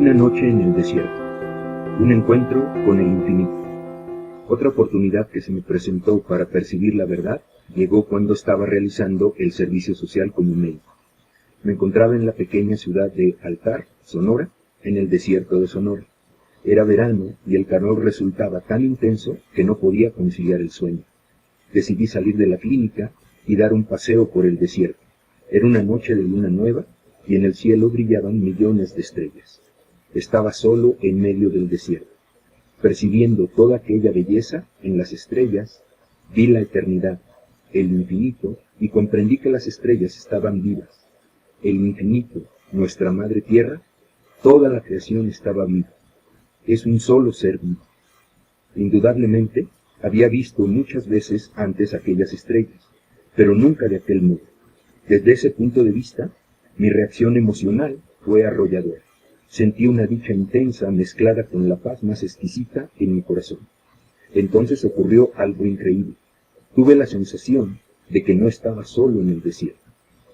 Una noche en el desierto. Un encuentro con el infinito. Otra oportunidad que se me presentó para percibir la verdad llegó cuando estaba realizando el servicio social como médico. Me encontraba en la pequeña ciudad de Altar, Sonora, en el desierto de Sonora. Era verano y el calor resultaba tan intenso que no podía conciliar el sueño. Decidí salir de la clínica y dar un paseo por el desierto. Era una noche de luna nueva y en el cielo brillaban millones de estrellas. Estaba solo en medio del desierto. Percibiendo toda aquella belleza en las estrellas, vi la eternidad, el infinito, y comprendí que las estrellas estaban vivas. El infinito, nuestra madre tierra, toda la creación estaba viva. Es un solo ser vivo. Indudablemente, había visto muchas veces antes aquellas estrellas, pero nunca de aquel modo. Desde ese punto de vista, mi reacción emocional fue arrolladora. Sentí una dicha intensa mezclada con la paz más exquisita en mi corazón. Entonces ocurrió algo increíble. Tuve la sensación de que no estaba solo en el desierto.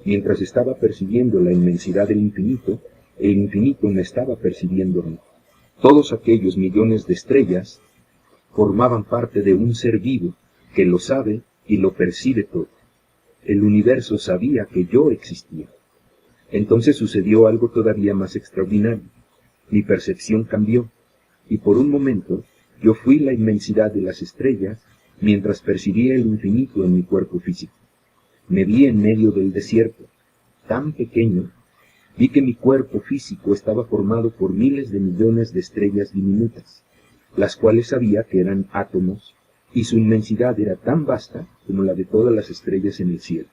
Mientras estaba percibiendo la inmensidad del infinito, el infinito me estaba percibiendo a mí. Todos aquellos millones de estrellas formaban parte de un ser vivo que lo sabe y lo percibe todo. El universo sabía que yo existía. Entonces sucedió algo todavía más extraordinario. Mi percepción cambió, y por un momento yo fui la inmensidad de las estrellas mientras percibía el infinito en mi cuerpo físico. Me vi en medio del desierto, tan pequeño, vi que mi cuerpo físico estaba formado por miles de millones de estrellas diminutas, las cuales sabía que eran átomos, y su inmensidad era tan vasta como la de todas las estrellas en el cielo.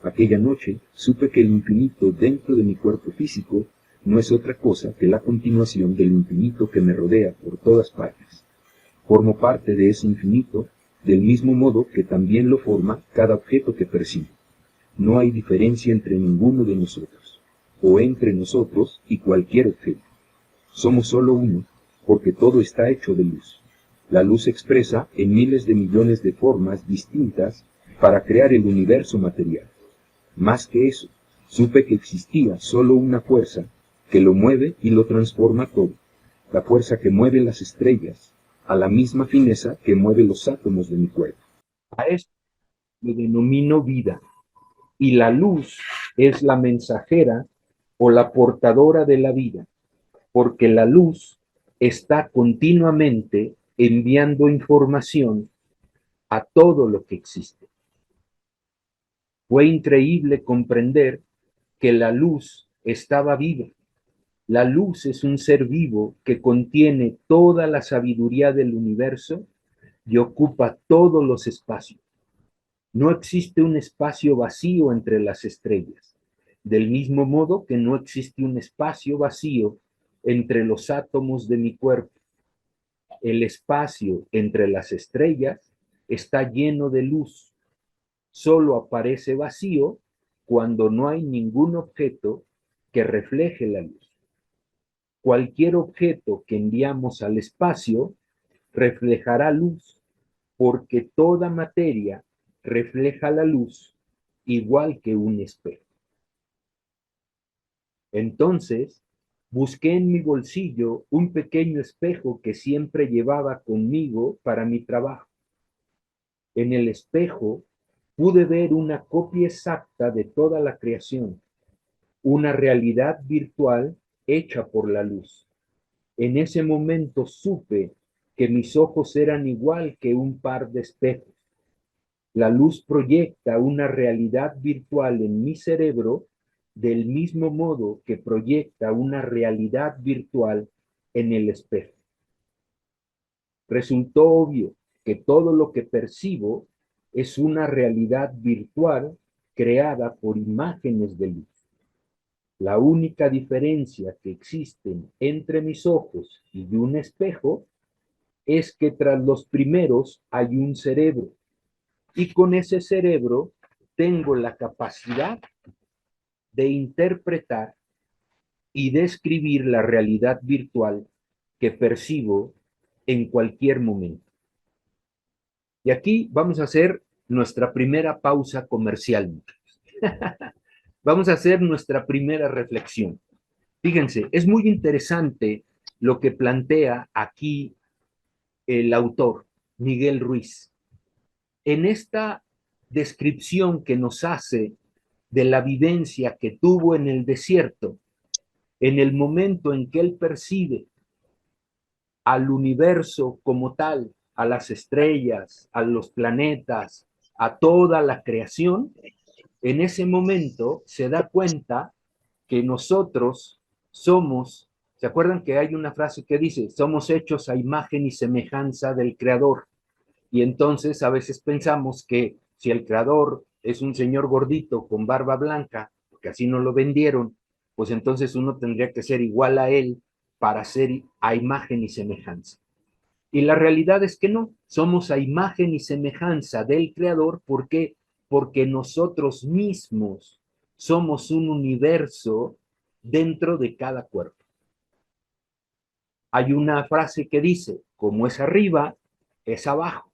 Aquella noche supe que el infinito dentro de mi cuerpo físico no es otra cosa que la continuación del infinito que me rodea por todas partes. Formo parte de ese infinito del mismo modo que también lo forma cada objeto que percibo. No hay diferencia entre ninguno de nosotros, o entre nosotros y cualquier objeto. Somos solo uno, porque todo está hecho de luz. La luz se expresa en miles de millones de formas distintas para crear el universo material. Más que eso, supe que existía solo una fuerza que lo mueve y lo transforma todo, la fuerza que mueve las estrellas, a la misma fineza que mueve los átomos de mi cuerpo. A esto le denomino vida, y la luz es la mensajera o la portadora de la vida, porque la luz está continuamente enviando información a todo lo que existe. Fue increíble comprender que la luz estaba viva. La luz es un ser vivo que contiene toda la sabiduría del universo y ocupa todos los espacios. No existe un espacio vacío entre las estrellas, del mismo modo que no existe un espacio vacío entre los átomos de mi cuerpo. El espacio entre las estrellas está lleno de luz. Solo aparece vacío cuando no hay ningún objeto que refleje la luz. Cualquier objeto que enviamos al espacio reflejará luz, porque toda materia refleja la luz igual que un espejo. Entonces, busqué en mi bolsillo un pequeño espejo que siempre llevaba conmigo para mi trabajo. En el espejo pude ver una copia exacta de toda la creación, una realidad virtual hecha por la luz. En ese momento supe que mis ojos eran igual que un par de espejos. La luz proyecta una realidad virtual en mi cerebro del mismo modo que proyecta una realidad virtual en el espejo. Resultó obvio que todo lo que percibo es una realidad virtual creada por imágenes de luz. La única diferencia que existe entre mis ojos y un espejo es que tras los primeros hay un cerebro, y con ese cerebro tengo la capacidad de interpretar y describir la realidad virtual que percibo en cualquier momento. Y aquí vamos a hacer nuestra primera pausa comercial. Vamos a hacer nuestra primera reflexión. Fíjense, es muy interesante lo que plantea aquí el autor, Miguel Ruiz. En esta descripción que nos hace de la vivencia que tuvo en el desierto, en el momento en que él percibe al universo como tal, a las estrellas, a los planetas, a toda la creación, en ese momento se da cuenta que nosotros somos, ¿se acuerdan que hay una frase que dice, somos hechos a imagen y semejanza del Creador? Y entonces a veces pensamos que si el Creador es un señor gordito con barba blanca, porque así no lo vendieron, pues entonces uno tendría que ser igual a él para ser a imagen y semejanza. Y la realidad es que no, somos a imagen y semejanza del Creador. ¿Por qué? Porque nosotros mismos somos un universo dentro de cada cuerpo. Hay una frase que dice, como es arriba, es abajo.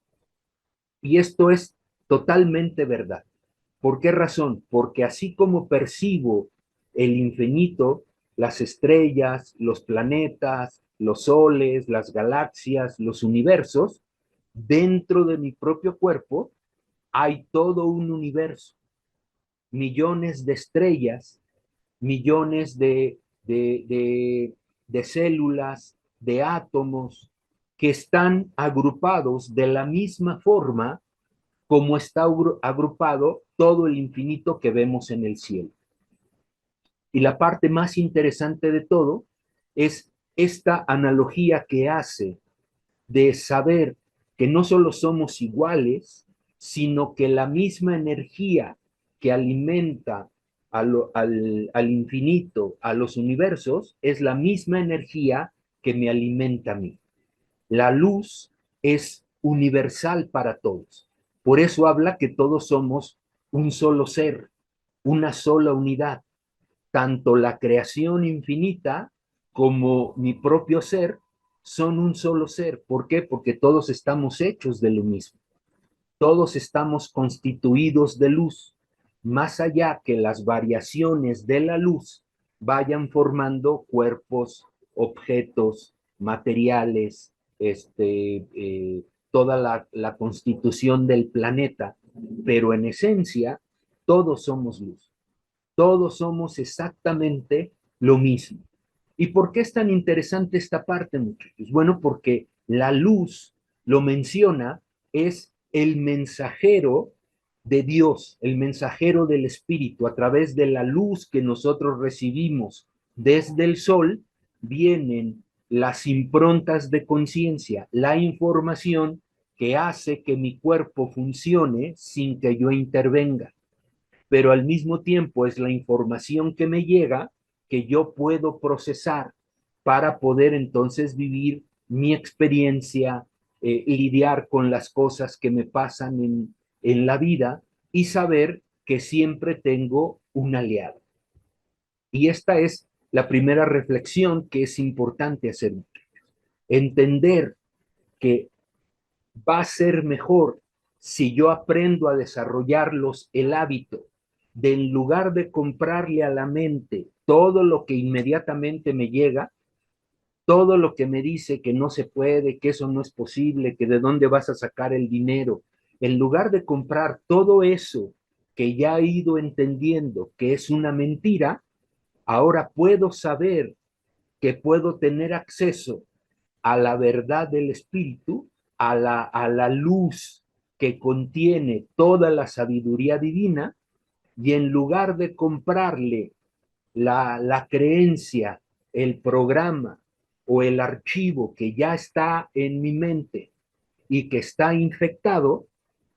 Y esto es totalmente verdad. ¿Por qué razón? Porque así como percibo el infinito, las estrellas, los planetas, los soles, las galaxias, los universos, dentro de mi propio cuerpo hay todo un universo, millones de estrellas, millones de células, de átomos, que están agrupados de la misma forma como está agrupado todo el infinito que vemos en el cielo. Y la parte más interesante de todo es esta analogía que hace de saber que no solo somos iguales, sino que la misma energía que alimenta al infinito, a los universos, es la misma energía que me alimenta a mí. La luz es universal para todos. Por eso habla que todos somos un solo ser, una sola unidad. Tanto la creación infinita como mi propio ser son un solo ser. ¿Por qué? Porque todos estamos hechos de lo mismo. Todos estamos constituidos de luz, más allá que las variaciones de la luz vayan formando cuerpos, objetos, materiales, toda la constitución del planeta, pero en esencia todos somos luz, todos somos exactamente lo mismo. ¿Y por qué es tan interesante esta parte, muchachos? Bueno, porque la luz, lo menciona, es el mensajero de Dios, el mensajero del Espíritu. A través de la luz que nosotros recibimos desde el sol, vienen las improntas de conciencia, la información que hace que mi cuerpo funcione sin que yo intervenga, pero al mismo tiempo es la información que me llega que yo puedo procesar para poder entonces vivir mi experiencia, lidiar con las cosas que me pasan en la vida y saber que siempre tengo un aliado. Y esta es la primera reflexión que es importante hacer. Entender que va a ser mejor si yo aprendo a desarrollarlos el hábito de, en lugar de comprarle a la mente todo lo que inmediatamente me llega, todo lo que me dice que no se puede, que eso no es posible, que de dónde vas a sacar el dinero, en lugar de comprar todo eso que ya he ido entendiendo que es una mentira, ahora puedo saber que puedo tener acceso a la verdad del Espíritu, a la luz que contiene toda la sabiduría divina, y en lugar de comprarle la creencia, el programa o el archivo que ya está en mi mente y que está infectado,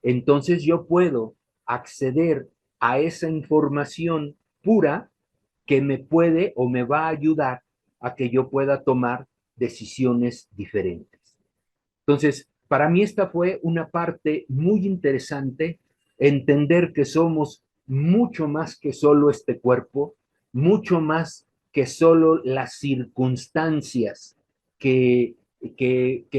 entonces yo puedo acceder a esa información pura que me puede o me va a ayudar a que yo pueda tomar decisiones diferentes. Entonces, para mí esta fue una parte muy interesante, entender que somos mucho más que solo este cuerpo, mucho más que solo las circunstancias que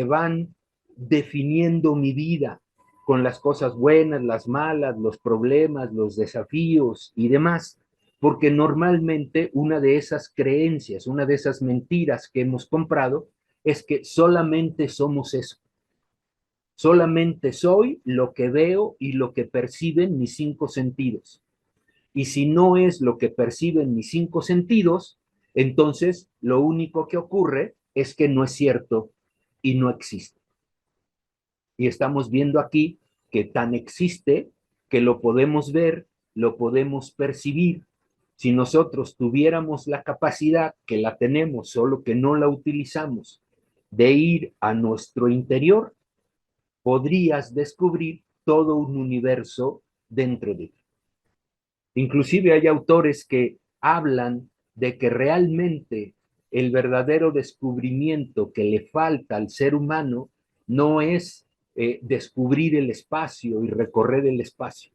van definiendo mi vida con las cosas buenas, las malas, los problemas, los desafíos y demás. porque normalmente una de esas creencias, una de esas mentiras que hemos comprado es que solamente somos eso. Solamente soy lo que veo y lo que perciben mis cinco sentidos. Y si no es lo que perciben mis cinco sentidos, entonces lo único que ocurre es que no es cierto y no existe. Y estamos viendo aquí que tan existe que lo podemos ver, lo podemos percibir. Si nosotros tuviéramos la capacidad, que la tenemos, solo que no la utilizamos, de ir a nuestro interior, podrías descubrir todo un universo dentro de ti. Inclusive hay autores que hablan de que realmente el verdadero descubrimiento que le falta al ser humano no es descubrir el espacio y recorrer el espacio.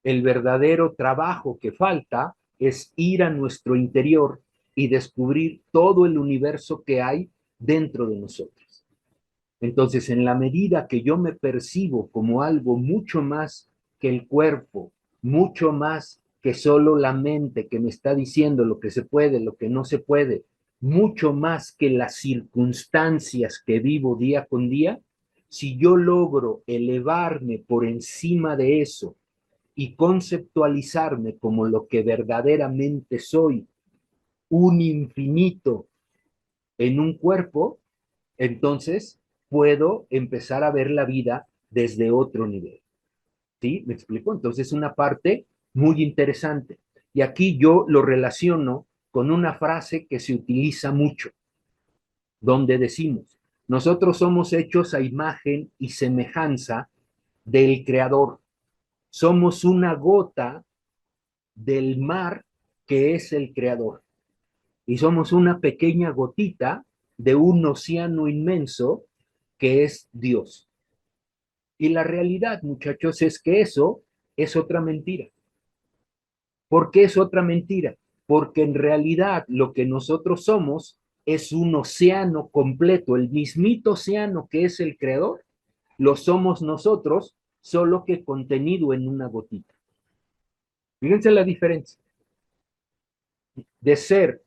El verdadero trabajo que falta es ir a nuestro interior y descubrir todo el universo que hay dentro de nosotros. Entonces, en la medida que yo me percibo como algo mucho más que el cuerpo, mucho más que solo la mente que me está diciendo lo que se puede, lo que no se puede, mucho más que las circunstancias que vivo día con día, si yo logro elevarme por encima de eso y conceptualizarme como lo que verdaderamente soy, un infinito en un cuerpo, entonces puedo empezar a ver la vida desde otro nivel. ¿Sí? ¿Me explico? Entonces, una parte muy interesante. Y aquí yo lo relaciono con una frase que se utiliza mucho, donde decimos, nosotros somos hechos a imagen y semejanza del Creador. Somos una gota del mar que es el Creador. Y somos una pequeña gotita de un océano inmenso que es Dios. Y la realidad, muchachos, es que eso es otra mentira. ¿Por qué es otra mentira? Porque en realidad lo que nosotros somos es un océano completo, el mismito océano que es el creador, lo somos nosotros, solo que contenido en una gotita. Fíjense la diferencia de ser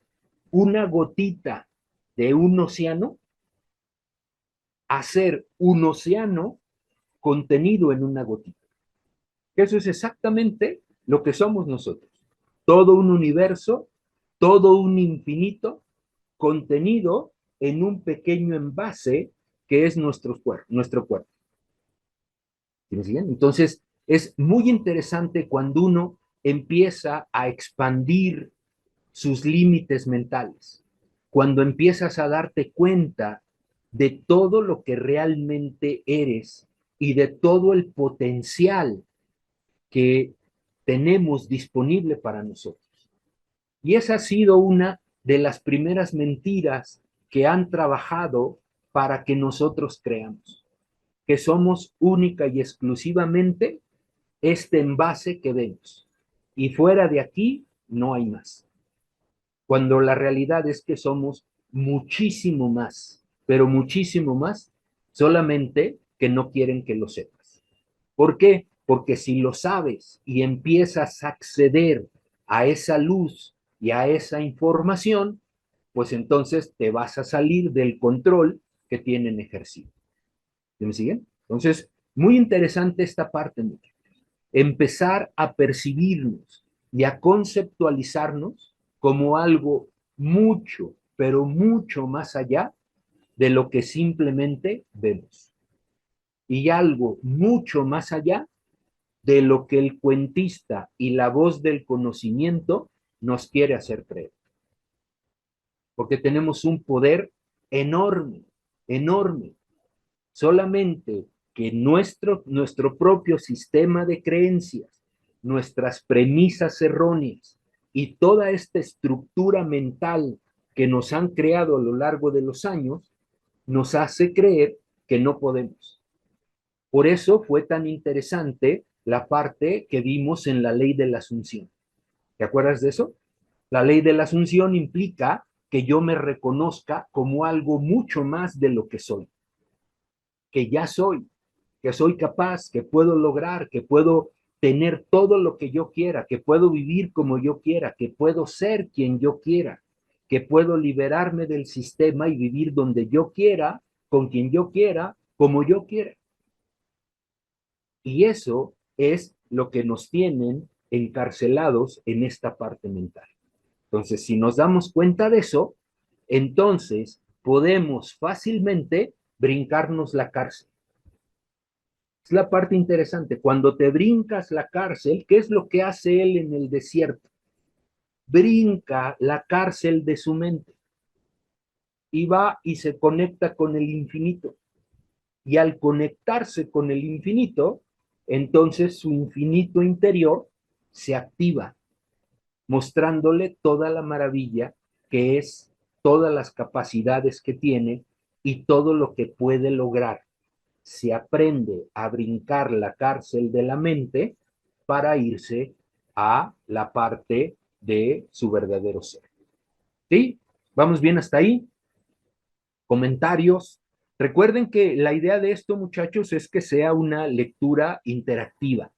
una gotita de un océano a ser un océano contenido en una gotita. Eso es exactamente lo que somos nosotros. Todo un universo, todo un infinito contenido en un pequeño envase que es nuestro cuerpo. ¿Sí? Entonces, es muy interesante cuando uno empieza a expandir sus límites mentales, cuando empiezas a darte cuenta de todo lo que realmente eres y de todo el potencial que tenemos disponible para nosotros. Y esa ha sido una de las primeras mentiras que han trabajado para que nosotros creamos, que somos única y exclusivamente este envase que vemos. Y fuera de aquí no hay más. Cuando la realidad es que somos muchísimo más, pero muchísimo más, solamente que no quieren que lo sepas. ¿Por qué? Porque si lo sabes y empiezas a acceder a esa luz y a esa información, pues entonces te vas a salir del control que tienen ejercido. ¿Me siguen? Entonces, muy interesante esta parte, muchachos. Empezar a percibirnos y a conceptualizarnos como algo mucho, pero mucho más allá de lo que simplemente vemos. Y algo mucho más allá de lo que el cuentista y la voz del conocimiento nos quiere hacer creer. Porque tenemos un poder enorme, enorme. Solamente que nuestro propio sistema de creencias, nuestras premisas erróneas y toda esta estructura mental que nos han creado a lo largo de los años, nos hace creer que no podemos. Por eso fue tan interesante la parte que vimos en la ley de la Asunción. ¿Te acuerdas de eso? La ley de la Asunción implica que yo me reconozca como algo mucho más de lo que soy, que ya soy, que soy capaz, que puedo lograr, que puedo tener todo lo que yo quiera, que puedo vivir como yo quiera, que puedo ser quien yo quiera, que puedo liberarme del sistema y vivir donde yo quiera, con quien yo quiera, como yo quiera. Y eso es lo que nos tienen encarcelados en esta parte mental. Entonces, si nos damos cuenta de eso, entonces podemos fácilmente brincarnos la cárcel. Es la parte interesante. Cuando te brincas la cárcel, ¿qué es lo que hace él en el desierto? Brinca la cárcel de su mente y va y se conecta con el infinito. Y al conectarse con el infinito, entonces su infinito interior se activa, mostrándole toda la maravilla que es, todas las capacidades que tiene y todo lo que puede lograr. Se aprende a brincar la cárcel de la mente para irse a la parte de su verdadero ser. ¿Sí? ¿Vamos bien hasta ahí? ¿Comentarios? Recuerden que la idea de esto, muchachos, es que sea una lectura interactiva.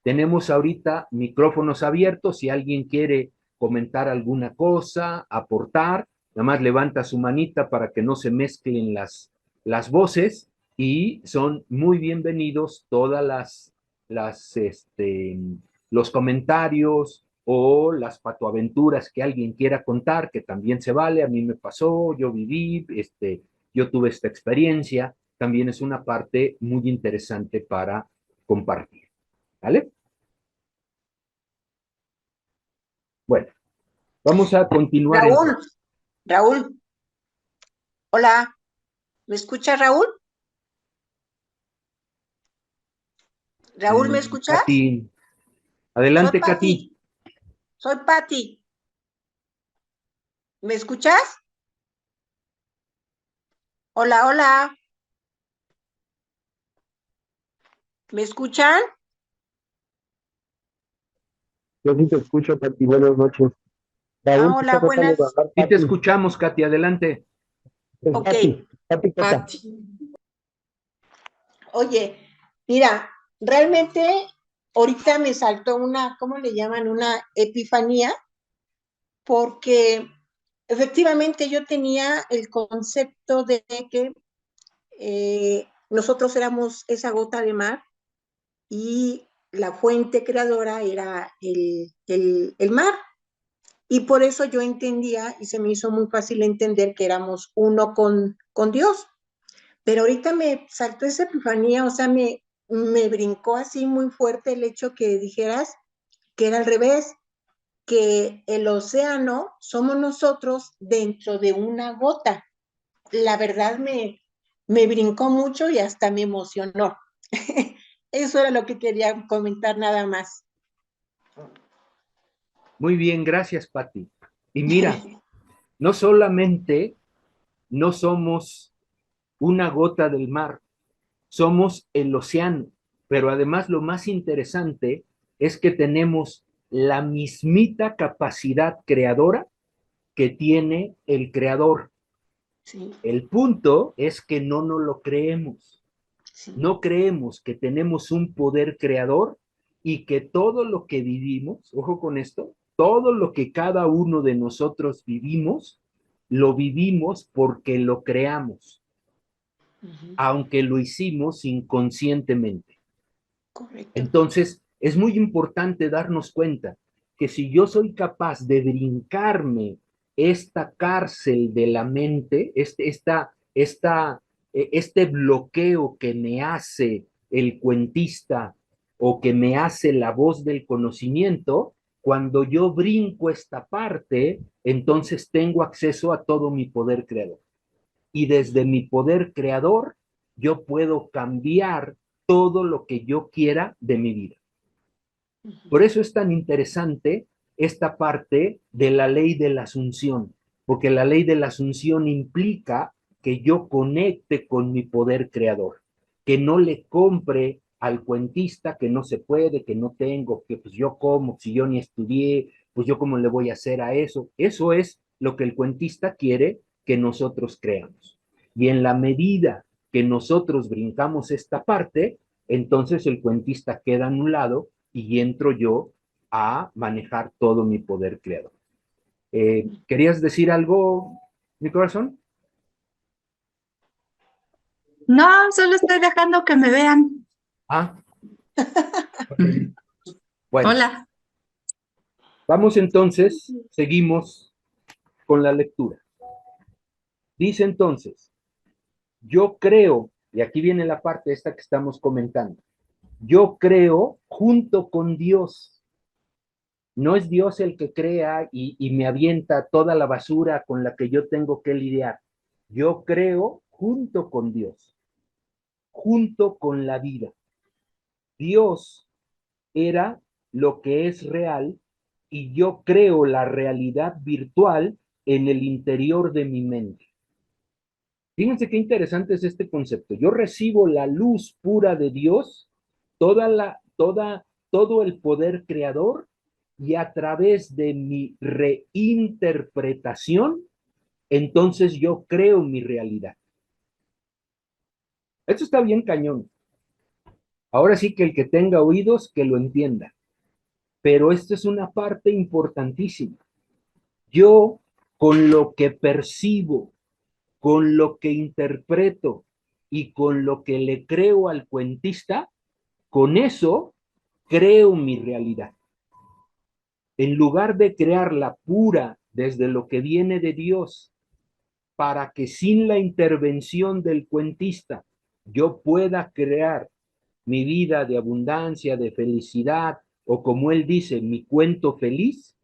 Tenemos ahorita micrófonos abiertos. Si alguien quiere comentar alguna cosa, aportar, nada más levanta su manita para que no se mezclen las voces y son muy bienvenidos todas los comentarios o las patoaventuras que alguien quiera contar, que también se vale. A mí me pasó, yo viví, yo tuve esta experiencia. También es una parte muy interesante para compartir. ¿Vale? Bueno, vamos a continuar. Raúl, hola, ¿me escucha Raúl? Raúl, ¿me escuchas? Katy. Adelante, Katy. Soy Patti. ¿Me escuchas? Hola, hola. ¿Me escuchan? Yo sí te escucho, Pati. Buenas noches. Raúl, hola, buenas. Sí te escuchamos, Katy. Adelante. Ok. Pati. Oye, mira, realmente ahorita me saltó una, ¿cómo le llaman? Una epifanía, porque efectivamente yo tenía el concepto de que nosotros éramos esa gota de mar y la fuente creadora era el mar. Y por eso yo entendía y se me hizo muy fácil entender que éramos uno con Dios. Pero ahorita me saltó esa epifanía, o sea, me brincó así muy fuerte el hecho que dijeras que era al revés, que el océano somos nosotros dentro de una gota. La verdad me brincó mucho y hasta me emocionó. Eso era lo que quería comentar nada más. Muy bien, gracias, Pati. Y mira, no solamente no somos una gota del mar, somos el océano, pero además lo más interesante es que tenemos la mismita capacidad creadora que tiene el creador. Sí. El punto es que no nos lo creemos. Sí. No creemos que tenemos un poder creador y que todo lo que vivimos, ojo con esto, todo lo que cada uno de nosotros vivimos, lo vivimos porque lo creamos, aunque lo hicimos inconscientemente. Correcto. Entonces, es muy importante darnos cuenta que si yo soy capaz de brincarme esta cárcel de la mente, este bloqueo que me hace el cuentista o que me hace la voz del conocimiento, cuando yo brinco esta parte, entonces tengo acceso a todo mi poder creador. Y desde mi poder creador, yo puedo cambiar todo lo que yo quiera de mi vida. Por eso es tan interesante esta parte de la ley de la asunción, porque la ley de la asunción implica que yo conecte con mi poder creador, que no le compre al cuentista que no se puede, que no tengo, que pues yo como, si yo ni estudié, pues yo cómo le voy a hacer a eso. Eso es lo que el cuentista quiere que nosotros creamos. Y en la medida que nosotros brincamos esta parte, entonces el cuentista queda anulado y entro yo a manejar todo mi poder creador. ¿Querías decir algo, mi corazón? No, solo estoy dejando que me vean. Ah, ok. Bueno, Hola. vamos entonces, seguimos con la lectura. Dice entonces, yo creo, y aquí viene la parte esta que estamos comentando, yo creo junto con Dios. No es Dios el que crea y me avienta toda la basura con la que yo tengo que lidiar. Yo creo junto con Dios, junto con la vida. Dios era lo que es real y yo creo la realidad virtual en el interior de mi mente. Fíjense qué interesante es este concepto. Yo recibo la luz pura de Dios, todo el poder creador, y a través de mi reinterpretación, entonces yo creo mi realidad. Esto está bien cañón. Ahora sí que el que tenga oídos, que lo entienda. Pero esto es una parte importantísima. Yo, con lo que percibo, con lo que interpreto y con lo que le creo al cuentista, con eso creo mi realidad. En lugar de crearla pura desde lo que viene de Dios, para que sin la intervención del cuentista yo pueda crear mi vida de abundancia, de felicidad, o como él dice, mi cuento feliz,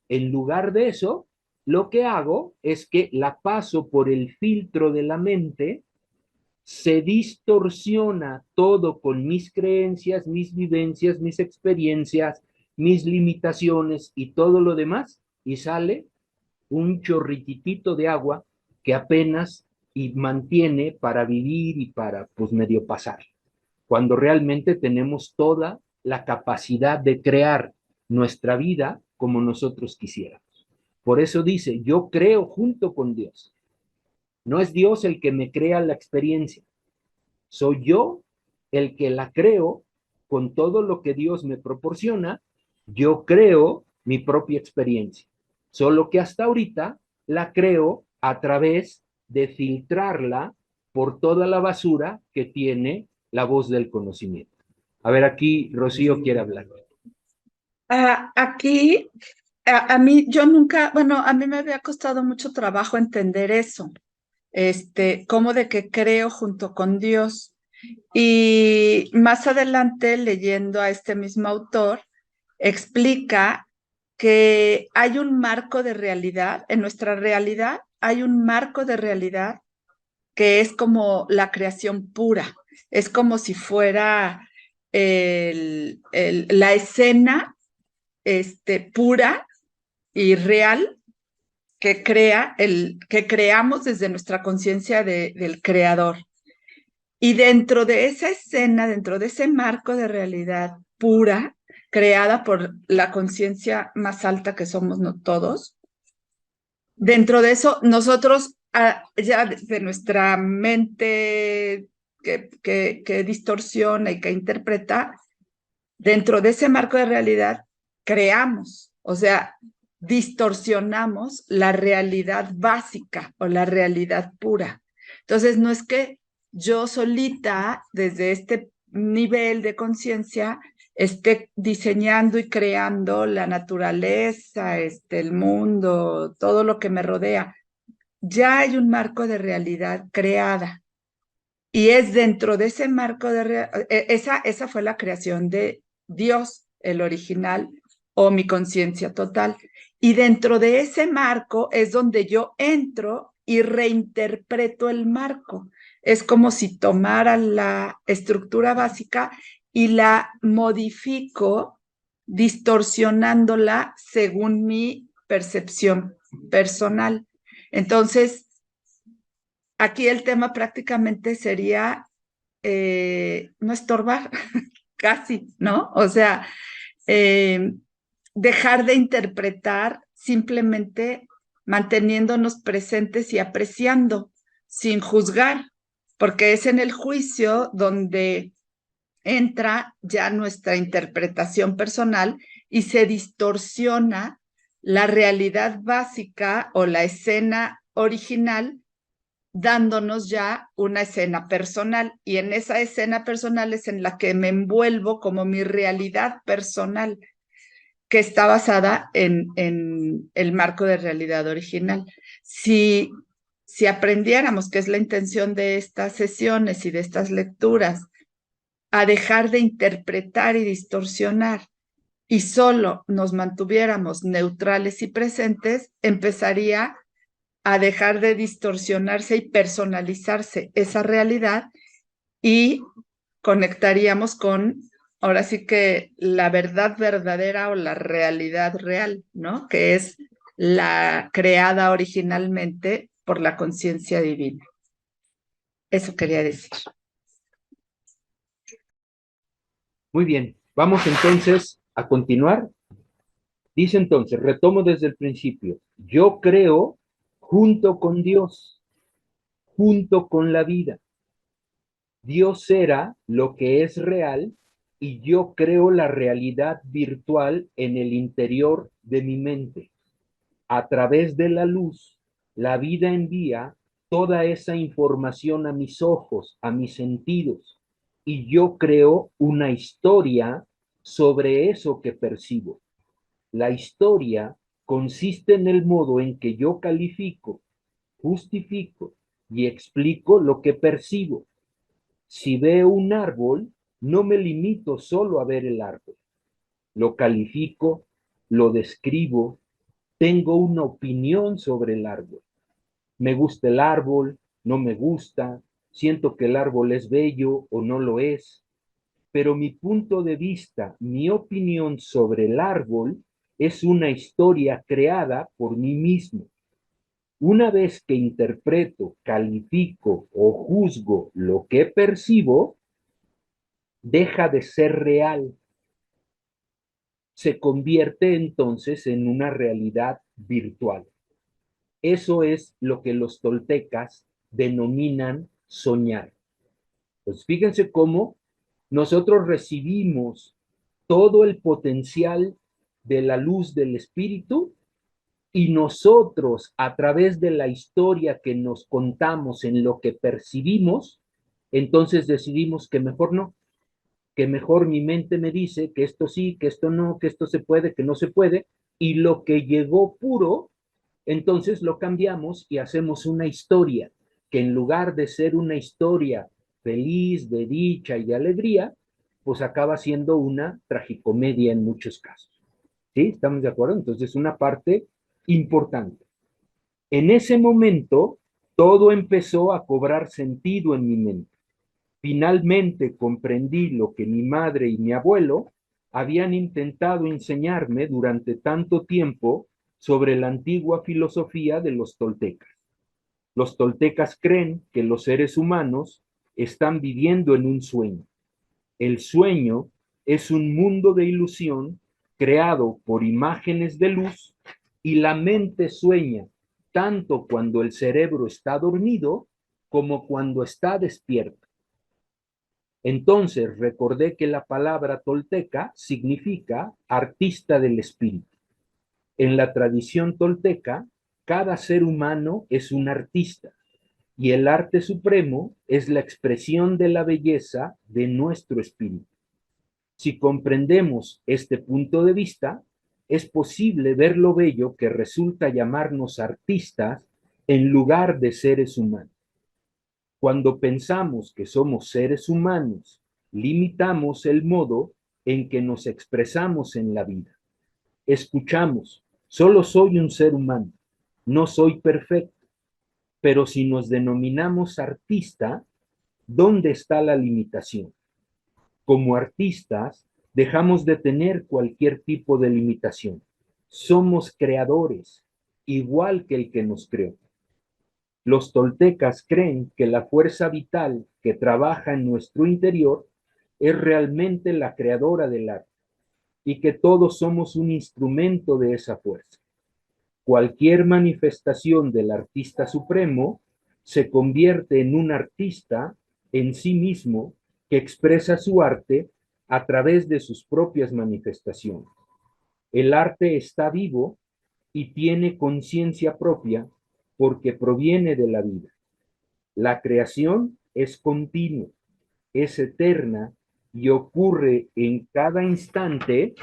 en lugar de eso, lo que hago es que la paso por el filtro de la mente, se distorsiona todo con mis creencias, mis vivencias, mis experiencias, mis limitaciones y todo lo demás, y sale un chorrititito de agua que apenas y mantiene para vivir y para pues medio pasar, cuando realmente tenemos toda la capacidad de crear nuestra vida como nosotros quisiéramos. Por eso dice, yo creo junto con Dios. No es Dios el que me crea la experiencia, soy yo el que la creo con todo lo que Dios me proporciona, yo creo mi propia experiencia. Solo que hasta ahorita la creo a través de filtrarla por toda la basura que tiene la voz del conocimiento. A ver, aquí Rocío quiere hablar. Aquí, a mí, yo nunca, bueno, a mí me había costado mucho trabajo entender eso, cómo de que creo junto con Dios. Y más adelante, leyendo a este mismo autor, explica que hay un marco de realidad, en nuestra realidad hay un marco de realidad que es como la creación pura, es como si fuera la escena pura y real que creamos desde nuestra conciencia del creador. Y dentro de esa escena, dentro de ese marco de realidad pura, creada por la conciencia más alta que somos todos, dentro de eso nosotros ya de nuestra mente que distorsiona y que interpreta, dentro de ese marco de realidad creamos, o sea, distorsionamos la realidad básica o la realidad pura. Entonces, no es que yo solita, desde este nivel de conciencia, esté diseñando y creando la naturaleza, el mundo, todo lo que me rodea. Ya hay un marco de realidad creada. Y es dentro de ese marco de realidad, esa fue la creación de Dios, el original, o mi conciencia total. Y dentro de ese marco es donde yo entro y reinterpreto el marco. Es como si tomara la estructura básica y la modifico, distorsionándola según mi percepción personal. Entonces, aquí el tema prácticamente sería no estorbar, casi, ¿no? O sea, dejar de interpretar, simplemente manteniéndonos presentes y apreciando, sin juzgar, porque es en el juicio donde entra ya nuestra interpretación personal y se distorsiona la realidad básica o la escena original, dándonos ya una escena personal. Y en esa escena personal es en la que me envuelvo como mi realidad personal, que está basada en el marco de realidad original. Si aprendiéramos, que es la intención de estas sesiones y de estas lecturas, a dejar de interpretar y distorsionar y solo nos mantuviéramos neutrales y presentes, empezaría a dejar de distorsionarse y personalizarse esa realidad y conectaríamos con, ahora sí que la verdad verdadera o la realidad real, ¿no? Que es la creada originalmente por la conciencia divina. Eso quería decir. Muy bien, vamos entonces a continuar. Dice entonces, retomo desde el principio, yo creo junto con Dios, junto con la vida. Dios era lo que es real y yo creo la realidad virtual en el interior de mi mente. A través de la luz, la vida envía toda esa información a mis ojos, a mis sentidos, y yo creo una historia sobre eso que percibo. La historia consiste en el modo en que yo califico, justifico y explico lo que percibo. Si veo un árbol, no me limito solo a ver el árbol. Lo califico, lo describo, tengo una opinión sobre el árbol. Me gusta el árbol, no me gusta, siento que el árbol es bello o no lo es, pero mi punto de vista, mi opinión sobre el árbol es una historia creada por mí mismo. Una vez que interpreto, califico o juzgo lo que percibo, deja de ser real. Se convierte entonces en una realidad virtual. Eso es lo que los toltecas denominan soñar. Pues fíjense cómo nosotros recibimos todo el potencial de la luz del espíritu y nosotros, a través de la historia que nos contamos en lo que percibimos, entonces decidimos que mejor no, que mejor mi mente me dice que esto sí, que esto no, que esto se puede, que no se puede, y lo que llegó puro, entonces lo cambiamos y hacemos una historia, que en lugar de ser una historia feliz, de dicha y de alegría, pues acaba siendo una tragicomedia en muchos casos. ¿Sí? ¿Estamos de acuerdo? Entonces, una parte importante. En ese momento, todo empezó a cobrar sentido en mi mente. Finalmente comprendí lo que mi madre y mi abuelo habían intentado enseñarme durante tanto tiempo sobre la antigua filosofía de los toltecas. Los toltecas creen que los seres humanos están viviendo en un sueño. El sueño es un mundo de ilusión creado por imágenes de luz y la mente sueña tanto cuando el cerebro está dormido como cuando está despierto. Entonces recordé que la palabra tolteca significa artista del espíritu. En la tradición tolteca, cada ser humano es un artista y el arte supremo es la expresión de la belleza de nuestro espíritu. Si comprendemos este punto de vista, es posible ver lo bello que resulta llamarnos artistas en lugar de seres humanos. Cuando pensamos que somos seres humanos, limitamos el modo en que nos expresamos en la vida. Escuchamos, solo soy un ser humano, no soy perfecto, pero si nos denominamos artista, ¿dónde está la limitación? Como artistas, dejamos de tener cualquier tipo de limitación. Somos creadores, igual que el que nos creó. Los toltecas creen que la fuerza vital que trabaja en nuestro interior es realmente la creadora del arte y que todos somos un instrumento de esa fuerza. Cualquier manifestación del artista supremo se convierte en un artista en sí mismo que expresa su arte a través de sus propias manifestaciones. El arte está vivo y tiene conciencia propia porque proviene de la vida. La creación es continua, es eterna y ocurre en cada instante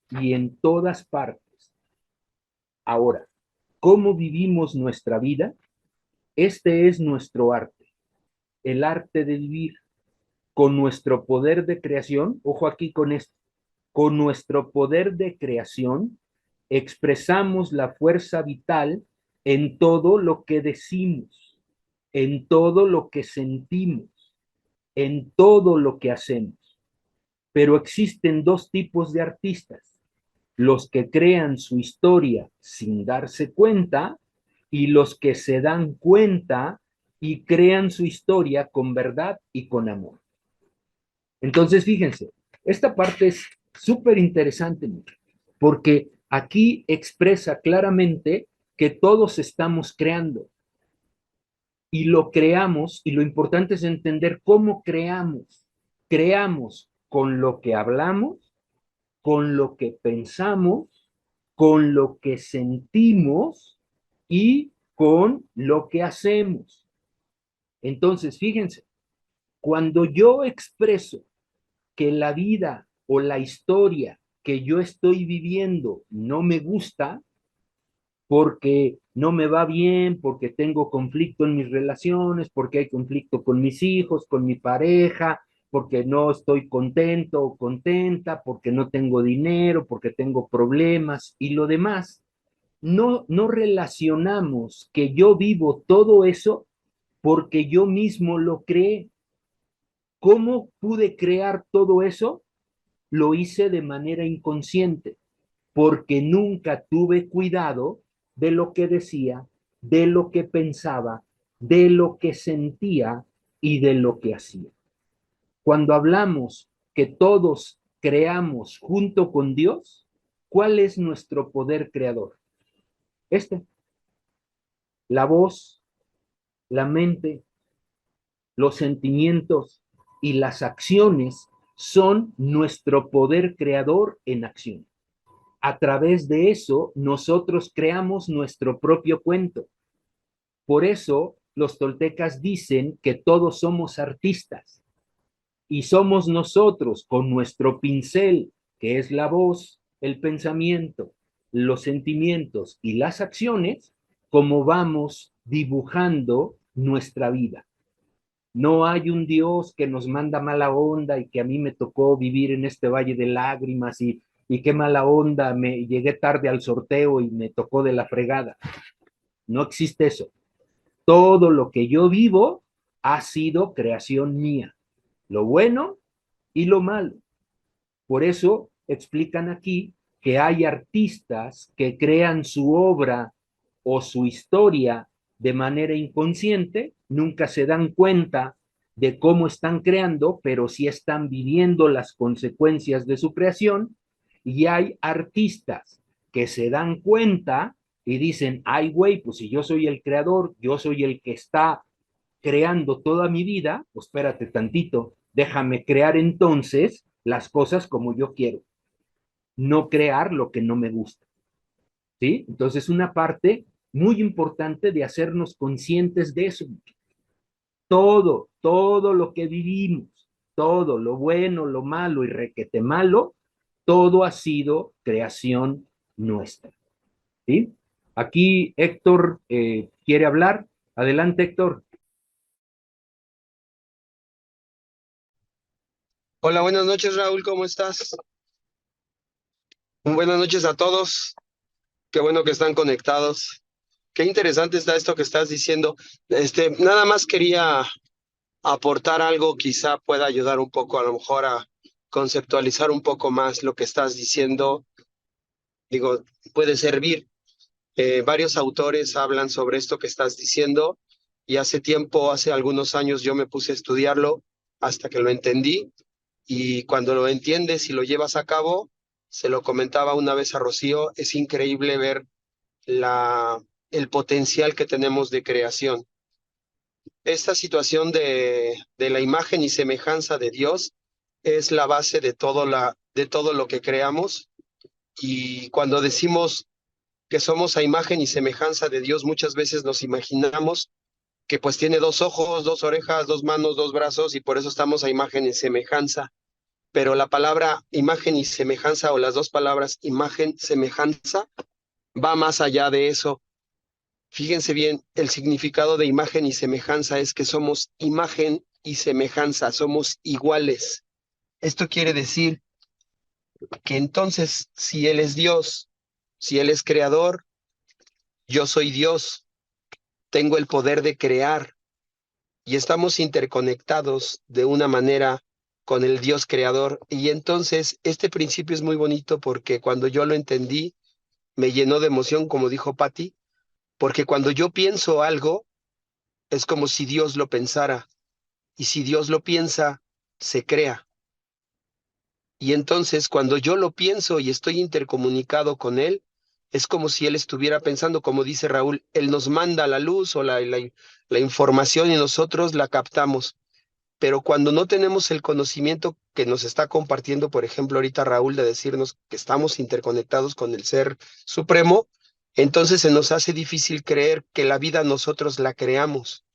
y en todas partes. Ahora, ¿cómo vivimos nuestra vida? Este es nuestro arte, el arte de vivir con nuestro poder de creación. Ojo aquí con esto, con nuestro poder de creación expresamos la fuerza vital en todo lo que decimos, en todo lo que sentimos, en todo lo que hacemos. Pero existen dos tipos de artistas: los que crean su historia sin darse cuenta y los que se dan cuenta y crean su historia con verdad y con amor. Entonces, fíjense, esta parte es súper interesante porque aquí expresa claramente que todos estamos creando y lo creamos, y lo importante es entender cómo creamos. Creamos con lo que hablamos, con lo que pensamos, con lo que sentimos y con lo que hacemos. Entonces, fíjense, cuando yo expreso que la vida o la historia que yo estoy viviendo no me gusta, porque no me va bien, porque tengo conflicto en mis relaciones, porque hay conflicto con mis hijos, con mi pareja, porque no estoy contento o contenta, porque no tengo dinero, porque tengo problemas y lo demás. No relacionamos que yo vivo todo eso porque yo mismo lo creé. ¿Cómo pude crear todo eso? Lo hice de manera inconsciente, porque nunca tuve cuidado de lo que decía, de lo que pensaba, de lo que sentía y de lo que hacía. Cuando hablamos que todos creamos junto con Dios, ¿cuál es nuestro poder creador? La voz, la mente, los sentimientos y las acciones son nuestro poder creador en acción. A través de eso, nosotros creamos nuestro propio cuento. Por eso, los toltecas dicen que todos somos artistas y somos nosotros con nuestro pincel, que es la voz, el pensamiento, los sentimientos y las acciones, como vamos dibujando nuestra vida. No hay un Dios que nos manda mala onda y que a mí me tocó vivir en este valle de lágrimas y qué mala onda, me llegué tarde al sorteo y me tocó de la fregada. No existe eso. Todo lo que yo vivo ha sido creación mía, lo bueno y lo malo. Por eso explican aquí que hay artistas que crean su obra o su historia de manera inconsciente, nunca se dan cuenta de cómo están creando, pero sí están viviendo las consecuencias de su creación, y hay artistas que se dan cuenta y dicen, ay güey, pues si yo soy el creador, yo soy el que está creando toda mi vida, pues espérate tantito, déjame crear entonces las cosas como yo quiero, no crear lo que no me gusta. ¿Sí? Entonces, una parte muy importante de hacernos conscientes de eso. Todo lo que vivimos, todo lo bueno, lo malo y requete malo, todo ha sido creación nuestra. ¿Sí? Aquí Héctor quiere hablar. Adelante, Héctor. Hola, buenas noches, Raúl, ¿cómo estás? Buenas noches a todos. Qué bueno que están conectados. Qué interesante está esto que estás diciendo. Nada más quería aportar algo, quizá pueda ayudar un poco, a lo mejor a conceptualizar un poco más lo que estás diciendo. Digo, puede servir. Varios autores hablan sobre esto que estás diciendo y hace tiempo, hace algunos años, yo me puse a estudiarlo hasta que lo entendí, y cuando lo entiendes y lo llevas a cabo, se lo comentaba una vez a Rocío, es increíble ver el potencial que tenemos de creación. esta situación de la imagen y semejanza de Dios es la base de de todo lo que creamos. Y cuando decimos que somos a imagen y semejanza de Dios, muchas veces nos imaginamos que pues tiene dos ojos, dos orejas, dos manos, dos brazos, y por eso estamos a imagen y semejanza. Pero la palabra imagen y semejanza, o las dos palabras imagen, semejanza, va más allá de eso. Fíjense bien, el significado de imagen y semejanza es que somos imagen y semejanza, somos iguales. Esto quiere decir que entonces, si Él es Dios, si Él es creador, yo soy Dios, tengo el poder de crear y estamos interconectados de una manera con el Dios creador. Y entonces este principio es muy bonito porque cuando yo lo entendí, me llenó de emoción, como dijo Patti, porque cuando yo pienso algo, es como si Dios lo pensara. Y si Dios lo piensa, se crea. Y entonces cuando yo lo pienso y estoy intercomunicado con Él, es como si Él estuviera pensando, como dice Raúl, Él nos manda la luz o la información y nosotros la captamos. Pero cuando no tenemos el conocimiento que nos está compartiendo, por ejemplo, ahorita Raúl, de decirnos que estamos interconectados con el Ser Supremo, entonces se nos hace difícil creer que la vida nosotros la creamos.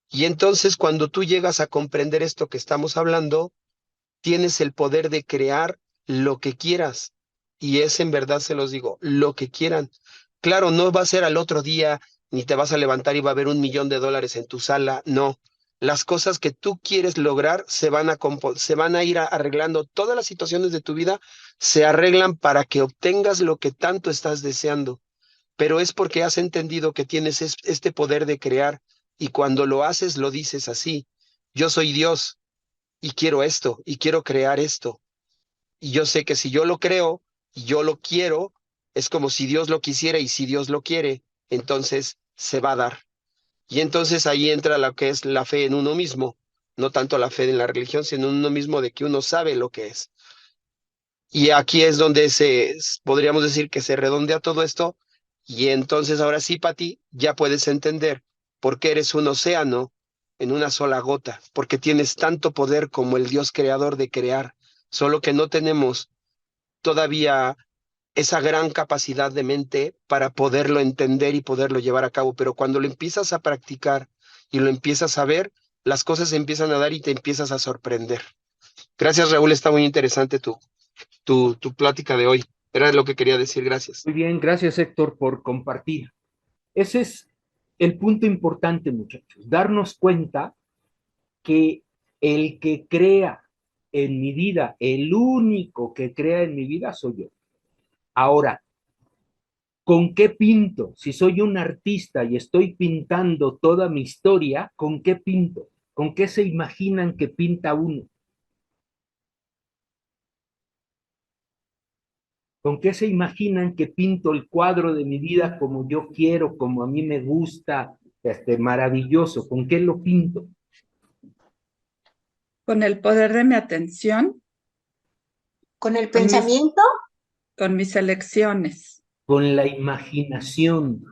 Y entonces cuando tú llegas a comprender esto que estamos hablando, tienes el poder de crear lo que quieras. Y es en verdad, se los digo, lo que quieran. Claro, no va a ser al otro día, ni te vas a levantar y va a haber $1,000,000 en tu sala, no. Las cosas que tú quieres lograr se van a ir arreglando. Todas las situaciones de tu vida se arreglan para que obtengas lo que tanto estás deseando. Pero es porque has entendido que tienes este poder de crear y cuando lo haces lo dices así. Yo soy Dios y quiero esto y quiero crear esto. Y yo sé que si yo lo creo y yo lo quiero, es como si Dios lo quisiera y si Dios lo quiere, entonces se va a dar. Y entonces ahí entra lo que es la fe en uno mismo, no tanto la fe en la religión, sino en uno mismo de que uno sabe lo que es. Y aquí es donde podríamos decir que se redondea todo esto. Y entonces ahora sí, Pati, ya puedes entender por qué eres un océano en una sola gota, porque tienes tanto poder como el Dios creador de crear, solo que no tenemos todavía esa gran capacidad de mente para poderlo entender y poderlo llevar a cabo. Pero cuando lo empiezas a practicar y lo empiezas a ver, las cosas se empiezan a dar y te empiezas a sorprender. Gracias, Raúl, está muy interesante tu plática de hoy. Era lo que quería decir, gracias. Muy bien, gracias Héctor por compartir. Ese es el punto importante, muchachos, darnos cuenta que el que crea en mi vida, el único que crea en mi vida soy yo. Ahora, ¿con qué pinto? Si soy un artista y estoy pintando toda mi historia, ¿con qué pinto? ¿Con qué se imaginan que pinta uno? ¿Con qué se imaginan que pinto el cuadro de mi vida como yo quiero, como a mí me gusta, maravilloso? ¿Con qué lo pinto? Con el poder de mi atención, Con el con pensamiento, con mis elecciones. Con la imaginación.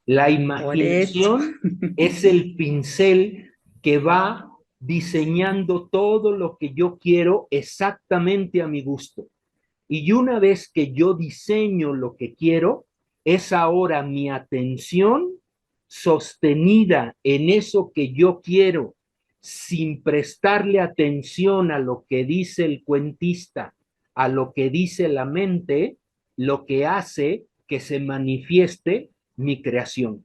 La Por eso. imaginación es el pincel que va diseñando todo lo que yo quiero exactamente a mi gusto. Y una vez que yo diseño lo que quiero, es ahora mi atención sostenida en eso que yo quiero, sin prestarle atención a lo que dice el cuentista, a lo que dice la mente, lo que hace que se manifieste mi creación.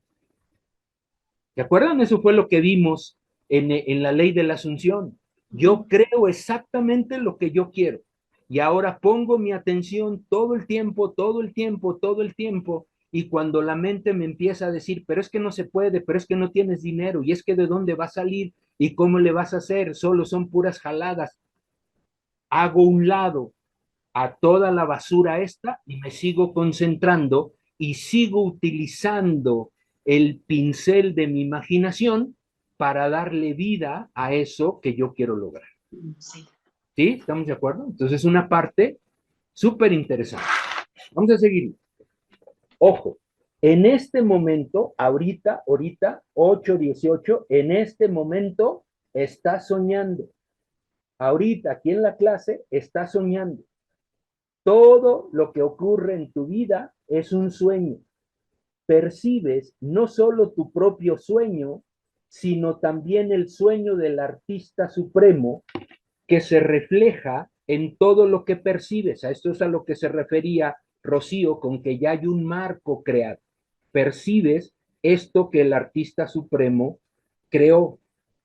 ¿Se acuerdan? Eso fue lo que vimos en la ley de la Asunción. Yo creo exactamente lo que yo quiero. Y ahora pongo mi atención todo el tiempo, todo el tiempo, todo el tiempo. Y cuando la mente me empieza a decir, pero es que no se puede, pero es que no tienes dinero, y es que de dónde va a salir, y cómo le vas a hacer, solo son puras jaladas. Hago un lado a toda la basura esta y me sigo concentrando y sigo utilizando el pincel de mi imaginación para darle vida a eso que yo quiero lograr. sí. ¿Sí? ¿Estamos de acuerdo? Entonces es una parte súper interesante. Vamos a seguir. Ojo, En este momento, ahorita, 8:18, en este momento estás soñando. Ahorita, aquí en la clase, estás soñando. Todo lo que ocurre en tu vida es un sueño. Percibes no solo tu propio sueño, sino también el sueño del artista supremo que se refleja en todo lo que percibes. A esto es a lo que se refería Rocío con que ya hay un marco creado. Percibes esto que el artista supremo creó,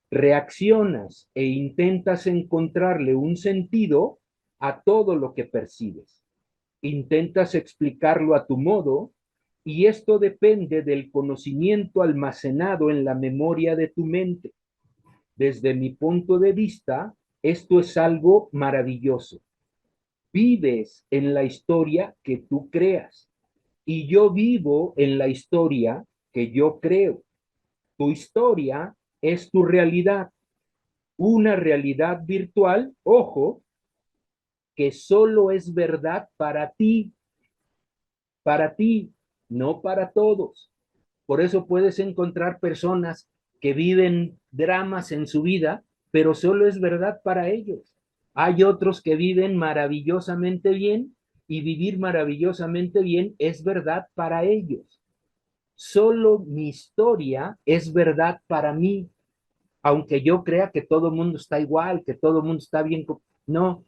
reaccionas e intentas encontrarle un sentido a todo lo que percibes. Intentas explicarlo a tu modo y esto depende del conocimiento almacenado en la memoria de tu mente. Desde mi punto de vista, esto es algo maravilloso. Vives en la historia que tú creas y yo vivo en la historia que yo creo. Tu historia es tu realidad, una realidad virtual, ojo, que solo es verdad para ti, no para todos. Por eso puedes encontrar personas que viven dramas en su vida, pero solo es verdad para ellos. Hay otros que viven maravillosamente bien y vivir maravillosamente bien es verdad para ellos. Solo mi historia es verdad para mí, aunque yo crea que todo el mundo está igual, que todo el mundo está bien. No,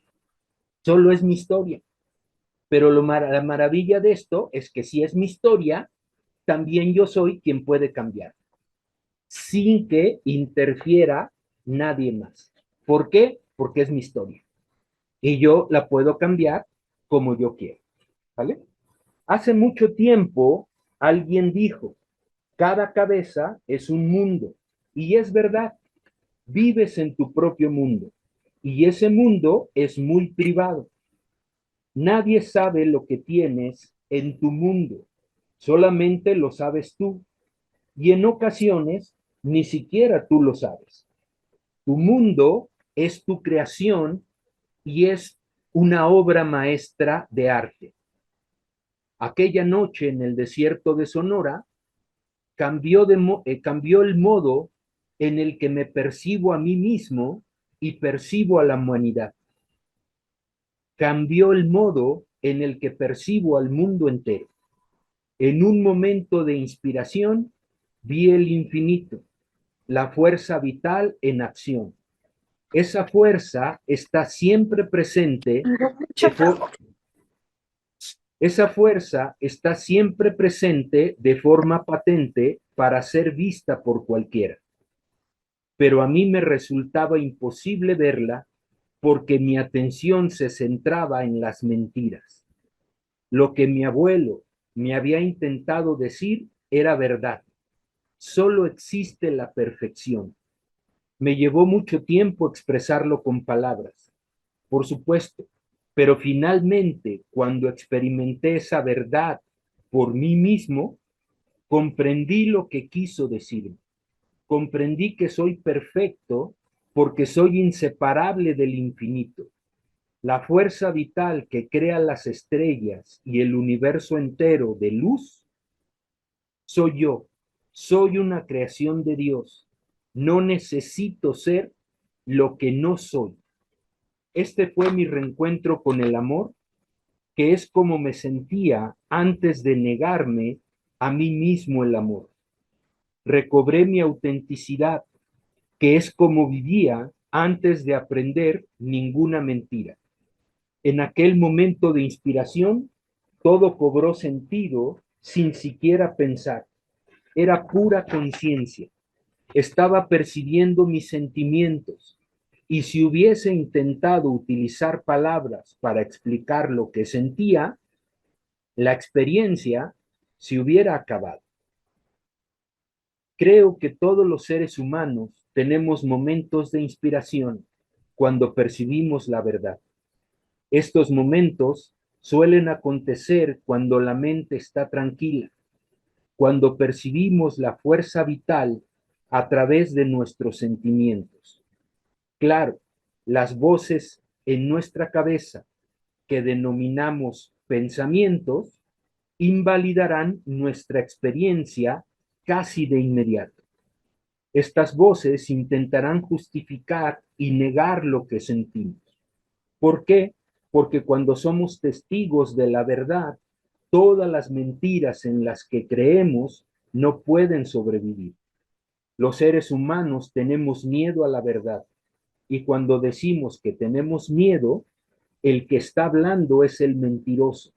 solo es mi historia. Pero la maravilla de esto es que si es mi historia, también yo soy quien puede cambiar, sin que interfiera nadie más. ¿Por qué? Porque es mi historia. Y yo la puedo cambiar como yo quiero. ¿Vale? Hace mucho tiempo alguien dijo, cada cabeza es un mundo. Y es verdad, vives en tu propio mundo. Y ese mundo es muy privado. Nadie sabe lo que tienes en tu mundo. Solamente lo sabes tú. Y en ocasiones ni siquiera tú lo sabes. Tu mundo es tu creación y es una obra maestra de arte. Aquella noche en el desierto de Sonora cambió el modo en el que me percibo a mí mismo y percibo a la humanidad. Cambió el modo en el que percibo al mundo entero. En un momento de inspiración vi el infinito, la fuerza vital en acción. Esa fuerza está siempre presente. Esa fuerza está siempre presente de forma patente para ser vista por cualquiera. Pero a mí me resultaba imposible verla porque mi atención se centraba en las mentiras. Lo que mi abuelo me había intentado decir era verdad. Solo existe la perfección. Me llevó mucho tiempo expresarlo con palabras, por supuesto, pero finalmente, cuando experimenté esa verdad por mí mismo, comprendí lo que quiso decirme. Comprendí que soy perfecto porque soy inseparable del infinito. La fuerza vital que crea las estrellas y el universo entero de luz, soy yo. Soy una creación de Dios. No necesito ser lo que no soy. Este fue mi reencuentro con el amor, que es como me sentía antes de negarme a mí mismo el amor. Recobré mi autenticidad, que es como vivía antes de aprender ninguna mentira. En aquel momento de inspiración, todo cobró sentido sin siquiera pensar. Era pura conciencia. Estaba percibiendo mis sentimientos. Y si hubiese intentado utilizar palabras para explicar lo que sentía, la experiencia se hubiera acabado. Creo que todos los seres humanos tenemos momentos de inspiración cuando percibimos la verdad. Estos momentos suelen acontecer cuando la mente está tranquila, cuando percibimos la fuerza vital a través de nuestros sentimientos. Claro, las voces en nuestra cabeza que denominamos pensamientos invalidarán nuestra experiencia casi de inmediato. Estas voces intentarán justificar y negar lo que sentimos. ¿Por qué? Porque cuando somos testigos de la verdad, todas las mentiras en las que creemos no pueden sobrevivir. Los seres humanos tenemos miedo a la verdad, y cuando decimos que tenemos miedo, el que está hablando es el mentiroso.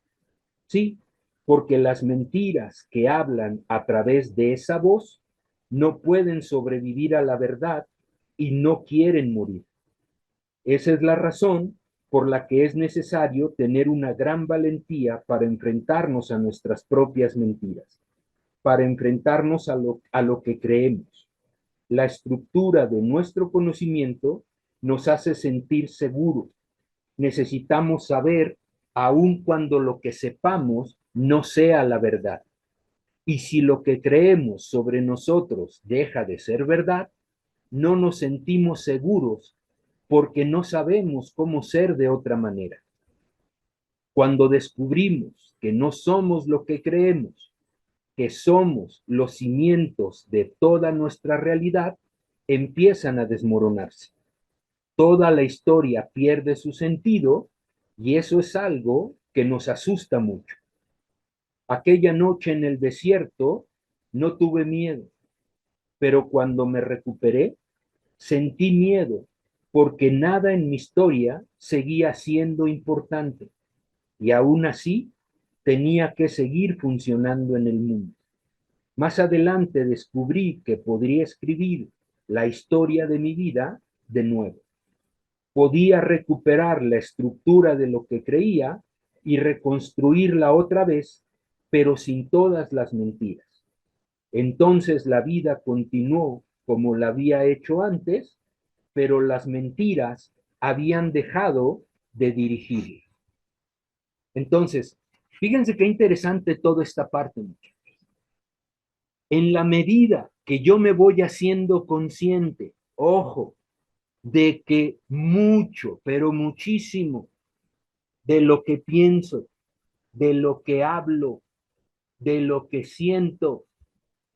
Sí, porque las mentiras que hablan a través de esa voz no pueden sobrevivir a la verdad y no quieren morir. Esa es la razón por la que es necesario tener una gran valentía para enfrentarnos a nuestras propias mentiras, para enfrentarnos a lo que creemos. La estructura de nuestro conocimiento nos hace sentir seguros. Necesitamos saber aun cuando lo que sepamos no sea la verdad. Y si lo que creemos sobre nosotros deja de ser verdad, no nos sentimos seguros porque no sabemos cómo ser de otra manera. Cuando descubrimos que no somos lo que creemos, que somos los cimientos de toda nuestra realidad, empiezan a desmoronarse. Toda la historia pierde su sentido y eso es algo que nos asusta mucho. Aquella noche en el desierto no tuve miedo, pero cuando me recuperé, sentí miedo porque nada en mi historia seguía siendo importante y aún así tenía que seguir funcionando en el mundo. Más adelante descubrí que podría escribir la historia de mi vida de nuevo. Podía recuperar la estructura de lo que creía y reconstruirla otra vez, pero sin todas las mentiras. Entonces la vida continuó como la había hecho antes, pero las mentiras habían dejado de dirigirla. Entonces, fíjense qué interesante toda esta parte, muchachos. En la medida que yo me voy haciendo consciente, ojo, de que mucho, pero muchísimo de lo que pienso, de lo que hablo, de lo que siento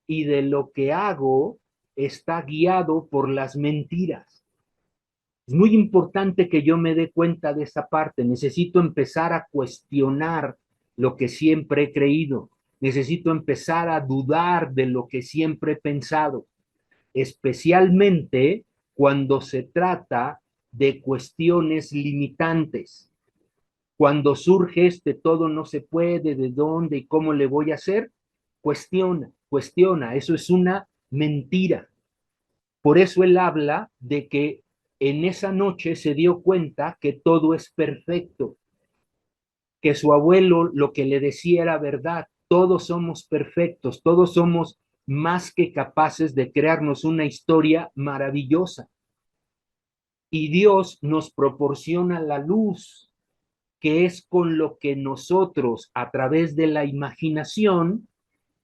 y de lo que hago está guiado por las mentiras. Es muy importante que yo me dé cuenta de esa parte. Necesito empezar a cuestionar lo que siempre he creído. Necesito empezar a dudar de lo que siempre he pensado, especialmente cuando se trata de cuestiones limitantes. Cuando surge todo no se puede, de dónde y cómo le voy a hacer, cuestiona, eso es una mentira. Por eso él habla de que en esa noche se dio cuenta que todo es perfecto, que su abuelo lo que le decía era verdad, todos somos perfectos, todos somos más que capaces de crearnos una historia maravillosa. Y Dios nos proporciona la luz, que es con lo que nosotros, a través de la imaginación,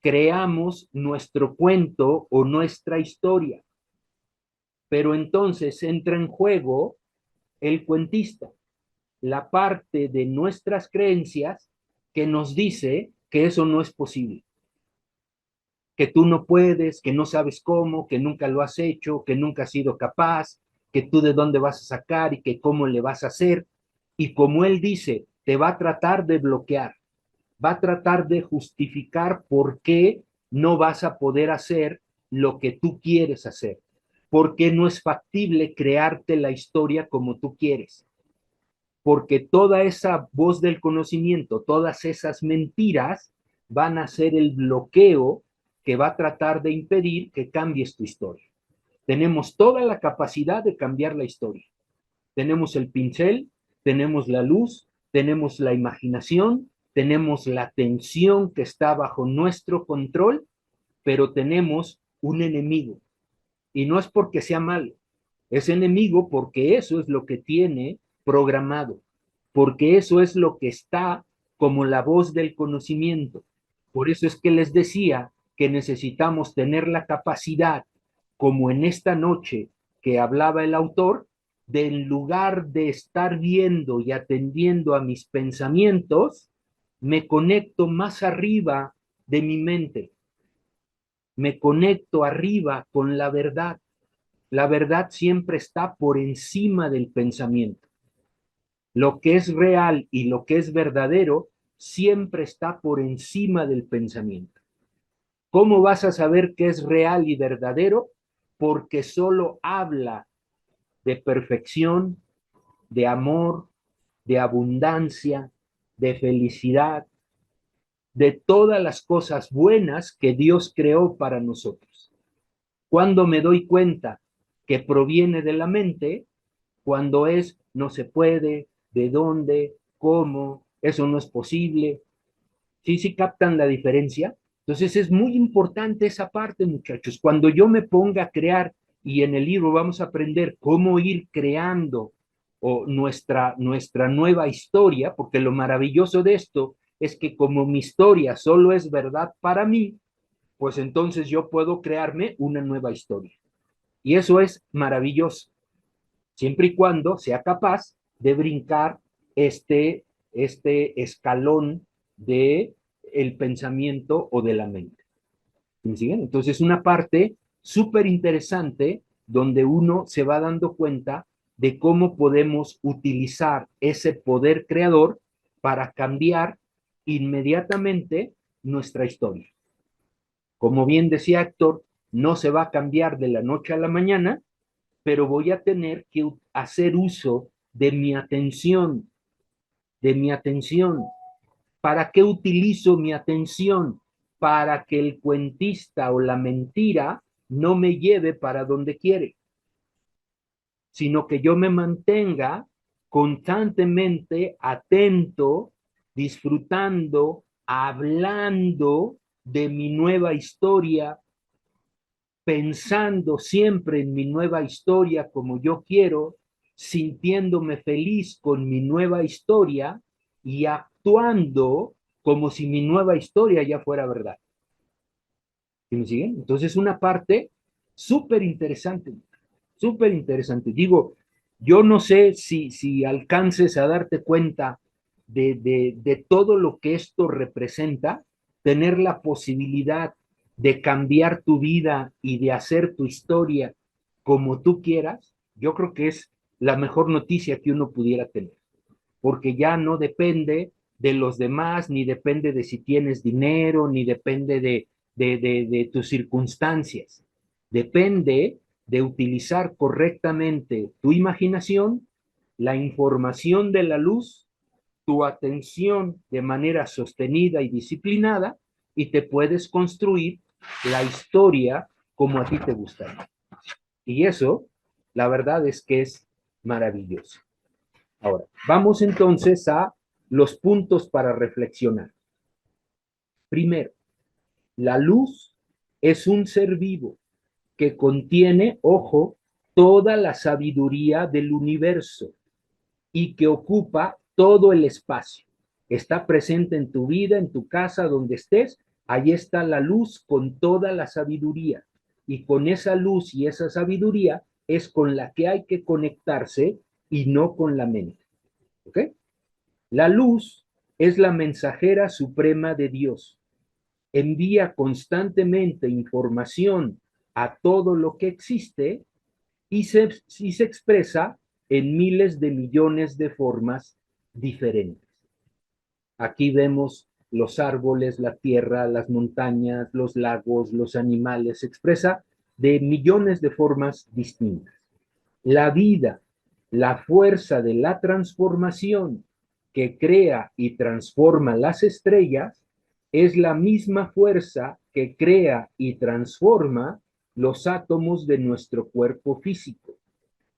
creamos nuestro cuento o nuestra historia. Pero entonces entra en juego el cuentista, la parte de nuestras creencias que nos dice que eso no es posible, que tú no puedes, que no sabes cómo, que nunca lo has hecho, que nunca has sido capaz, que tú de dónde vas a sacar y que cómo le vas a hacer. Y como él dice, te va a tratar de bloquear, va a tratar de justificar por qué no vas a poder hacer lo que tú quieres hacer, porque no es factible crearte la historia como tú quieres, porque toda esa voz del conocimiento, todas esas mentiras van a ser el bloqueo que va a tratar de impedir que cambies tu historia. Tenemos toda la capacidad de cambiar la historia. Tenemos el pincel, tenemos la luz, tenemos la imaginación, tenemos la atención que está bajo nuestro control, pero tenemos un enemigo. Y no es porque sea malo, es enemigo porque eso es lo que tiene programado, porque eso es lo que está como la voz del conocimiento. Por eso es que les decía que necesitamos tener la capacidad, como en esta noche que hablaba el autor, de en lugar de estar viendo y atendiendo a mis pensamientos, me conecto más arriba de mi mente, me conecto arriba con la verdad. La verdad siempre está por encima del pensamiento. Lo que es real y lo que es verdadero siempre está por encima del pensamiento. ¿Cómo vas a saber qué es real y verdadero? Porque solo habla de perfección, de amor, de abundancia, de felicidad, de todas las cosas buenas que Dios creó para nosotros. Cuando me doy cuenta que proviene de la mente, cuando es no se puede, de dónde, cómo, eso no es posible. ¿Sí, sí captan la diferencia? Entonces es muy importante esa parte, muchachos. Cuando yo me ponga a crear, y en el libro vamos a aprender cómo ir creando nuestra nueva historia, porque lo maravilloso de esto es que como mi historia solo es verdad para mí, pues entonces yo puedo crearme una nueva historia. Y eso es maravilloso, siempre y cuando sea capaz de brincar este escalón de el pensamiento o de la mente. ¿Me siguen? Entonces, una parte súper interesante donde uno se va dando cuenta de cómo podemos utilizar ese poder creador para cambiar inmediatamente nuestra historia. Como bien decía Héctor, no se va a cambiar de la noche a la mañana, pero voy a tener que hacer uso de mi atención, de mi atención. ¿Para qué utilizo mi atención? Para que el cuentista o la mentira no me lleve para donde quiere, sino que yo me mantenga constantemente atento, disfrutando, hablando de mi nueva historia, pensando siempre en mi nueva historia como yo quiero, sintiéndome feliz con mi nueva historia y actuando como si mi nueva historia ya fuera verdad. ¿Sí me siguen? Entonces, una parte súper interesante, súper interesante. Digo, yo no sé si alcances a darte cuenta de todo lo que esto representa, tener la posibilidad de cambiar tu vida y de hacer tu historia como tú quieras, yo creo que es la mejor noticia que uno pudiera tener, porque ya no depende de los demás, ni depende de si tienes dinero, ni depende de tus circunstancias. Depende de utilizar correctamente tu imaginación, la información de la luz, tu atención de manera sostenida y disciplinada, y te puedes construir la historia como a ti te gustaría. Y eso, la verdad es que es maravilloso. Ahora, vamos entonces a los puntos para reflexionar. Primero, la luz es un ser vivo que contiene, ojo, toda la sabiduría del universo y que ocupa todo el espacio. Está presente en tu vida, en tu casa, donde estés. Ahí está la luz con toda la sabiduría. Y con esa luz y esa sabiduría es con la que hay que conectarse y no con la mente. ¿Ok? La luz es la mensajera suprema de Dios. Envía constantemente información a todo lo que existe y se expresa en miles de millones de formas diferentes. Aquí vemos los árboles, la tierra, las montañas, los lagos, los animales, se expresa de millones de formas distintas. La vida, la fuerza de la transformación que crea y transforma las estrellas, es la misma fuerza que crea y transforma los átomos de nuestro cuerpo físico.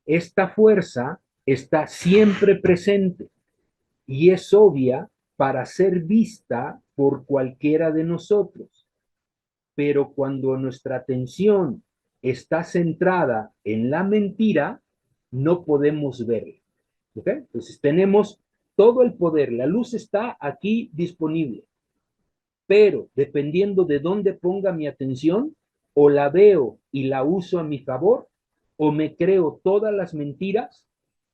Esta fuerza está siempre presente y es obvia para ser vista por cualquiera de nosotros. Pero cuando nuestra atención está centrada en la mentira, no podemos verla. ¿Okay? Entonces tenemos todo el poder, la luz está aquí disponible, pero dependiendo de dónde ponga mi atención, o la veo y la uso a mi favor, o me creo todas las mentiras,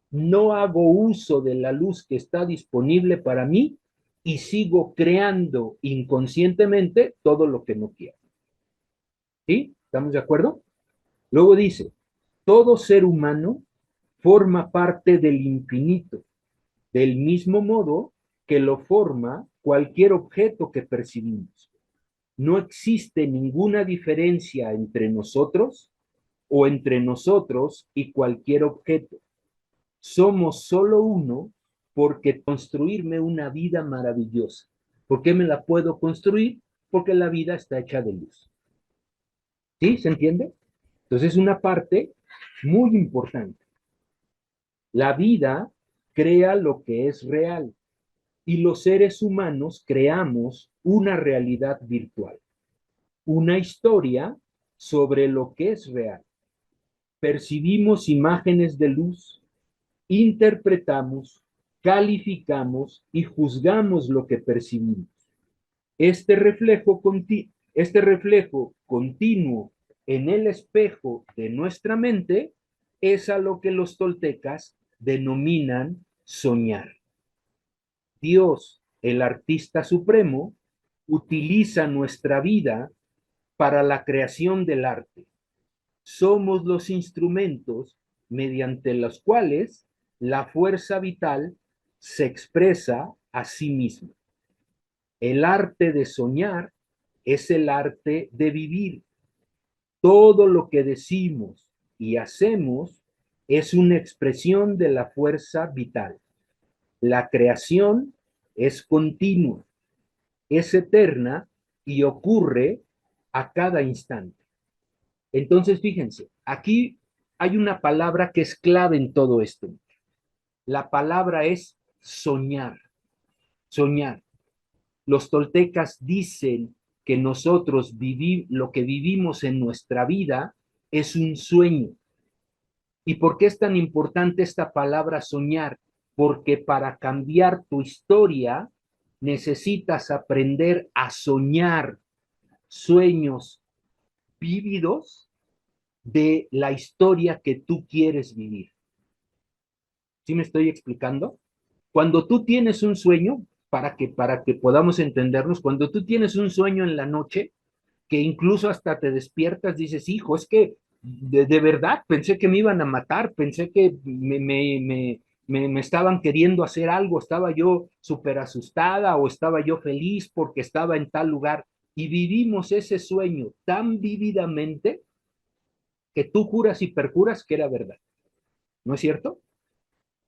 no hago uso de la luz que está disponible para mí y sigo creando inconscientemente todo lo que no quiero. ¿Sí? ¿Estamos de acuerdo? Luego dice, todo ser humano forma parte del infinito, del mismo modo que lo forma cualquier objeto que percibimos. No existe ninguna diferencia entre nosotros o entre nosotros y cualquier objeto. Somos solo uno porque construirme una vida maravillosa. ¿Por qué me la puedo construir? Porque la vida está hecha de luz. ¿Sí? ¿Se entiende? Entonces es una parte muy importante. La vida crea lo que es real y los seres humanos creamos una realidad virtual, una historia sobre lo que es real. Percibimos imágenes de luz, interpretamos, calificamos y juzgamos lo que percibimos. Este reflejo, este reflejo continuo en el espejo de nuestra mente es a lo que los toltecas denominan soñar. Dios, el artista supremo, utiliza nuestra vida para la creación del arte. Somos los instrumentos mediante los cuales la fuerza vital se expresa a sí misma. El arte de soñar es el arte de vivir. Todo lo que decimos y hacemos es una expresión de la fuerza vital. La creación es continua, es eterna y ocurre a cada instante. Entonces, fíjense, aquí hay una palabra que es clave en todo esto. La palabra es soñar, soñar. Los toltecas dicen que nosotros lo que vivimos en nuestra vida es un sueño. ¿Y por qué es tan importante esta palabra soñar? Porque para cambiar tu historia necesitas aprender a soñar sueños vívidos de la historia que tú quieres vivir. ¿Sí me estoy explicando? Cuando tú tienes un sueño, para que podamos entendernos, cuando tú tienes un sueño en la noche, que incluso hasta te despiertas, dices, hijo, es que de verdad pensé que me iban a matar, pensé que me estaban queriendo hacer algo, estaba yo súper asustada o estaba yo feliz porque estaba en tal lugar y vivimos ese sueño tan vívidamente que tú juras y perjuras que era verdad. ¿No es cierto?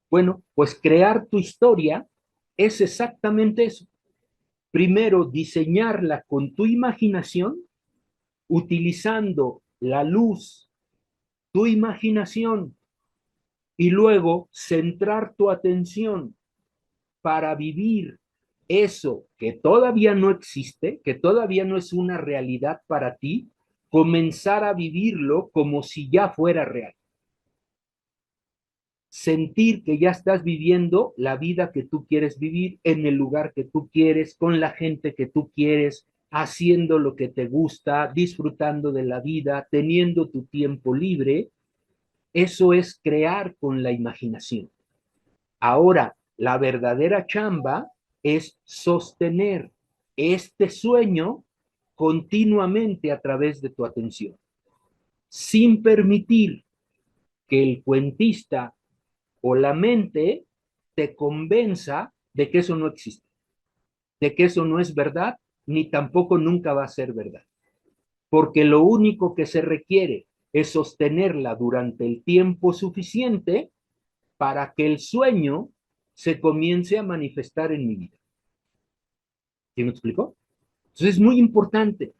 Bueno, pues crear tu historia es exactamente eso. Primero, diseñarla con tu imaginación, utilizando la luz, tu imaginación, y luego centrar tu atención para vivir eso que todavía no existe, que todavía no es una realidad para ti, comenzar a vivirlo como si ya fuera real. Sentir que ya estás viviendo la vida que tú quieres vivir, en el lugar que tú quieres, con la gente que tú quieres, haciendo lo que te gusta, disfrutando de la vida, teniendo tu tiempo libre. Eso es crear con la imaginación. Ahora, la verdadera chamba es sostener este sueño continuamente a través de tu atención, sin permitir que el cuentista o la mente te convenza de que eso no existe, de que eso no es verdad, ni tampoco nunca va a ser verdad. Porque lo único que se requiere es sostenerla durante el tiempo suficiente para que el sueño se comience a manifestar en mi vida. ¿Sí me explicó? Entonces es muy importante.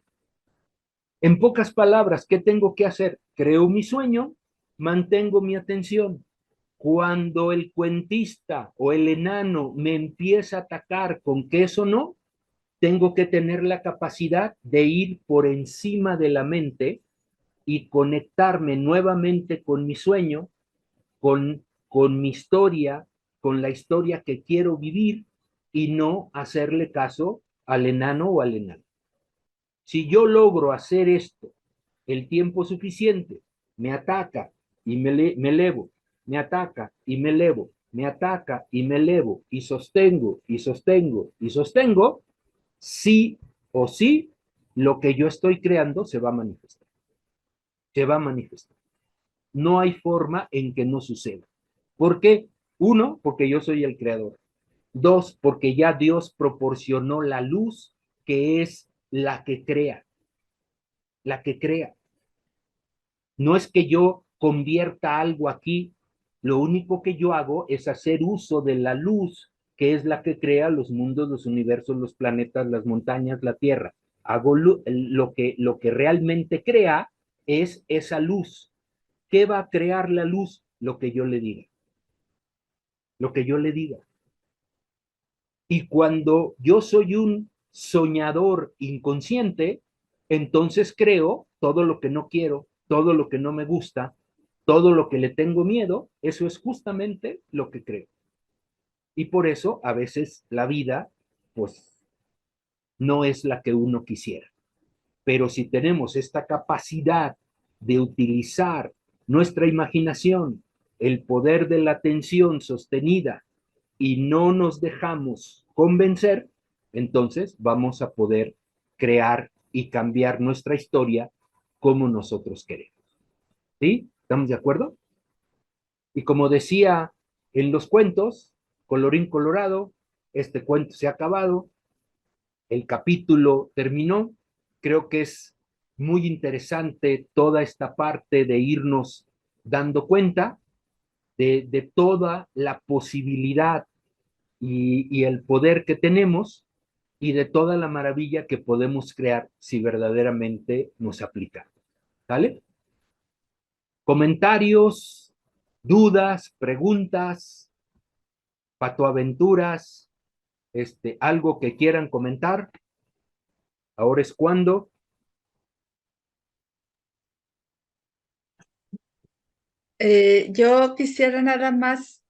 En pocas palabras, ¿qué tengo que hacer? Creo mi sueño, mantengo mi atención. Cuando el cuentista o el enano me empieza a atacar con que eso no, tengo que tener la capacidad de ir por encima de la mente y conectarme nuevamente con mi sueño, con mi historia, con la historia que quiero vivir y no hacerle caso al enano o al enano. Si yo logro hacer esto el tiempo suficiente, me ataca y me elevo, me ataca y me elevo, me ataca y me elevo y sostengo y sostengo y sostengo, sí o sí, lo que yo estoy creando se va a manifestar. Se va a manifestar. No hay forma en que no suceda. ¿Por qué? Uno, porque yo soy el creador. Dos, porque ya Dios proporcionó la luz que es la que crea. La que crea. No es que yo convierta algo aquí, lo único que yo hago es hacer uso de la luz, que es la que crea los mundos, los universos, los planetas, las montañas, la Tierra. Hago lo que realmente crea es esa luz. ¿Qué va a crear la luz? Lo que yo le diga. Lo que yo le diga. Y cuando yo soy un soñador inconsciente, entonces creo todo lo que no quiero, todo lo que no me gusta, todo lo que le tengo miedo, eso es justamente lo que creo. Y por eso a veces la vida, pues, no es la que uno quisiera. Pero si tenemos esta capacidad de utilizar nuestra imaginación, el poder de la atención sostenida, y no nos dejamos convencer, entonces vamos a poder crear y cambiar nuestra historia como nosotros queremos. ¿Sí? ¿Estamos de acuerdo? Y como decía en los cuentos, colorín colorado, este cuento se ha acabado, el capítulo terminó. Creo que es muy interesante toda esta parte de irnos dando cuenta de toda la posibilidad y el poder que tenemos y de toda la maravilla que podemos crear si verdaderamente nos aplicamos. ¿Sale? Comentarios, dudas, preguntas, patoaventuras, algo que quieran comentar. Ahora es cuando. Yo quisiera nada más,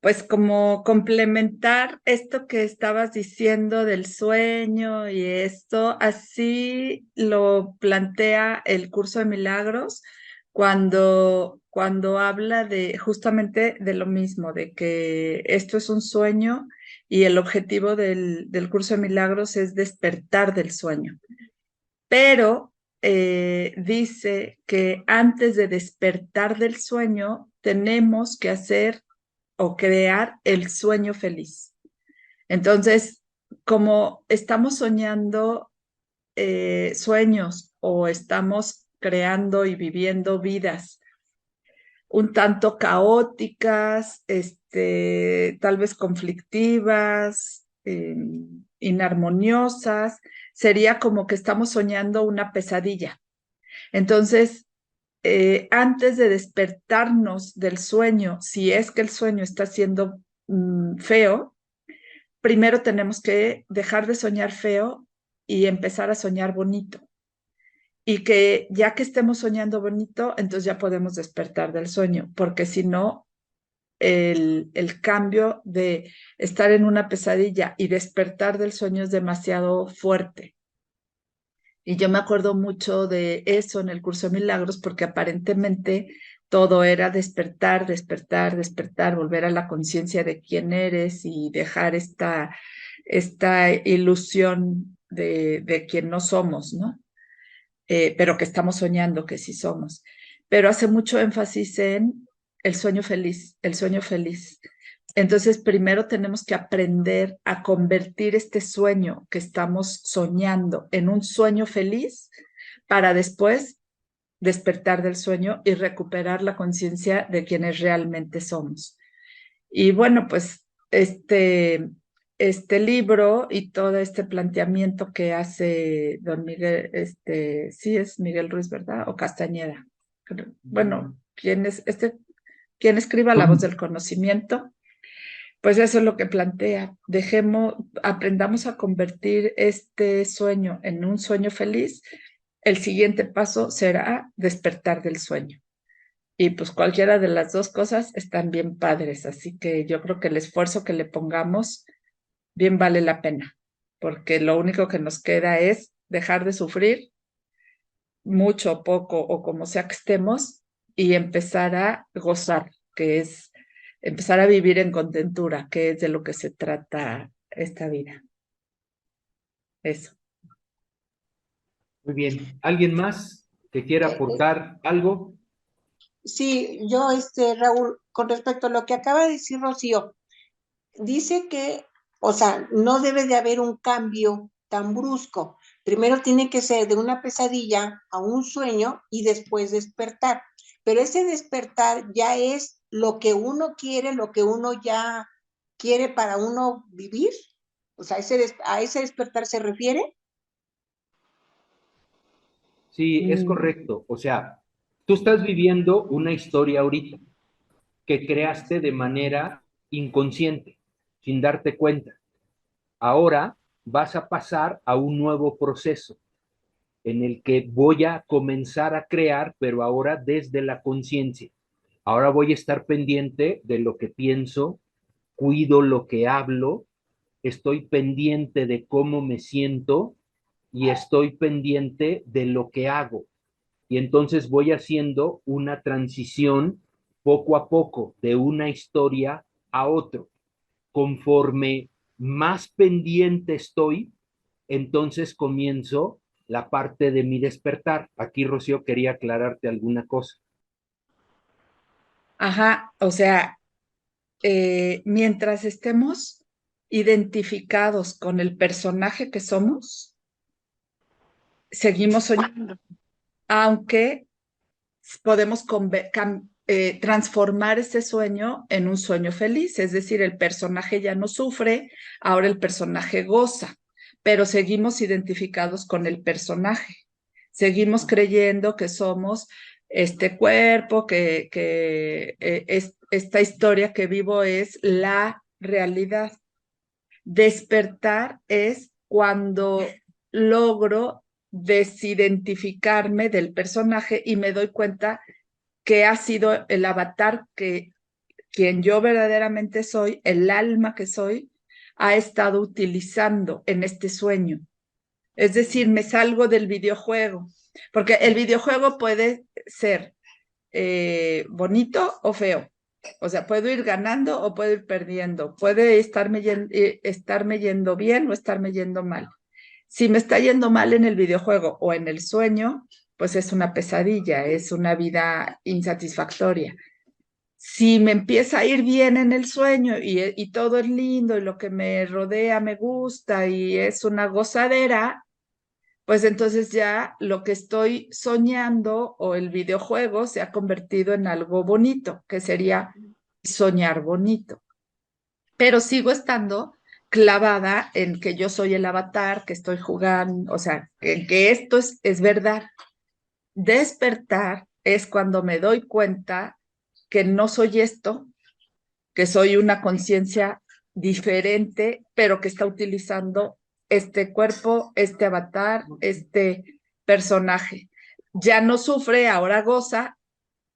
pues como complementar esto que estabas diciendo del sueño y esto, así lo plantea el curso de milagros cuando habla de justamente de lo mismo, de que esto es un sueño y el objetivo del curso de milagros es despertar del sueño. Pero dice que antes de despertar del sueño tenemos que hacer o crear el sueño feliz. Entonces, como estamos soñando sueños o estamos creando y viviendo vidas un tanto caóticas, tal vez conflictivas, inarmoniosas, sería como que estamos soñando una pesadilla. Entonces, antes de despertarnos del sueño, si es que el sueño está siendo feo, primero tenemos que dejar de soñar feo y empezar a soñar bonito. Y que ya que estemos soñando bonito, entonces ya podemos despertar del sueño, porque si no, el cambio de estar en una pesadilla y despertar del sueño es demasiado fuerte. Y yo me acuerdo mucho de eso en el curso de milagros, porque aparentemente todo era despertar, despertar, despertar, volver a la conciencia de quién eres y dejar esta ilusión de quién no somos, ¿no? Pero que estamos soñando que sí somos. Pero hace mucho énfasis en el sueño feliz, el sueño feliz. Entonces, primero tenemos que aprender a convertir este sueño que estamos soñando en un sueño feliz para después despertar del sueño y recuperar la conciencia de quienes realmente somos. Y bueno, pues este libro y todo este planteamiento que hace don Miguel, sí es Miguel Ruiz, ¿verdad? O Castañeda. Bueno, quien escriba La Voz del Conocimiento, pues eso es lo que plantea. Aprendamos a convertir este sueño en un sueño feliz. El siguiente paso será despertar del sueño. Y pues cualquiera de las dos cosas están bien padres, así que yo creo que el esfuerzo que le pongamos bien vale la pena, porque lo único que nos queda es dejar de sufrir mucho, poco o como sea que estemos y empezar a gozar, que es empezar a vivir en contentura, que es de lo que se trata esta vida. Eso. Muy bien. ¿Alguien más que quiera aportar algo? Sí, yo, Raúl, con respecto a lo que acaba de decir Rocío, dice que, o sea, no debe de haber un cambio tan brusco. Primero tiene que ser de una pesadilla a un sueño y después despertar. Pero ese despertar ya es lo que uno quiere, lo que uno ya quiere para uno vivir. O sea, a ese despertar se refiere. Sí, es correcto. O sea, tú estás viviendo una historia ahorita que creaste de manera inconsciente, sin darte cuenta. Ahora vas a pasar a un nuevo proceso en el que voy a comenzar a crear, pero ahora desde la conciencia. Ahora voy a estar pendiente de lo que pienso, cuido lo que hablo, estoy pendiente de cómo me siento y estoy pendiente de lo que hago. Y entonces voy haciendo una transición poco a poco de una historia a otro. Conforme más pendiente estoy, entonces comienzo la parte de mi despertar. Aquí, Rocío, quería aclararte alguna cosa. Ajá, o sea, mientras estemos identificados con el personaje que somos, seguimos soñando, aunque podemos transformar ese sueño en un sueño feliz, es decir, el personaje ya no sufre, ahora el personaje goza, pero seguimos identificados con el personaje, seguimos creyendo que somos este cuerpo, esta historia que vivo es la realidad. Despertar es cuando logro desidentificarme del personaje y me doy cuenta que ha sido el avatar que quien yo verdaderamente soy, el alma que soy, ha estado utilizando en este sueño. Es decir, me salgo del videojuego, porque el videojuego puede ser bonito o feo. O sea, puedo ir ganando o puedo ir perdiendo. Puede estarme yendo bien o estarme yendo mal. Si me está yendo mal en el videojuego o en el sueño, pues es una pesadilla, es una vida insatisfactoria. Si me empieza a ir bien en el sueño y todo es lindo y lo que me rodea me gusta y es una gozadera, pues entonces ya lo que estoy soñando o el videojuego se ha convertido en algo bonito, que sería soñar bonito. Pero sigo estando clavada en que yo soy el avatar, que estoy jugando, o sea, en que esto es verdad. Despertar es cuando me doy cuenta que no soy esto, que soy una conciencia diferente, pero que está utilizando este cuerpo, este avatar, este personaje. Ya no sufre, ahora goza,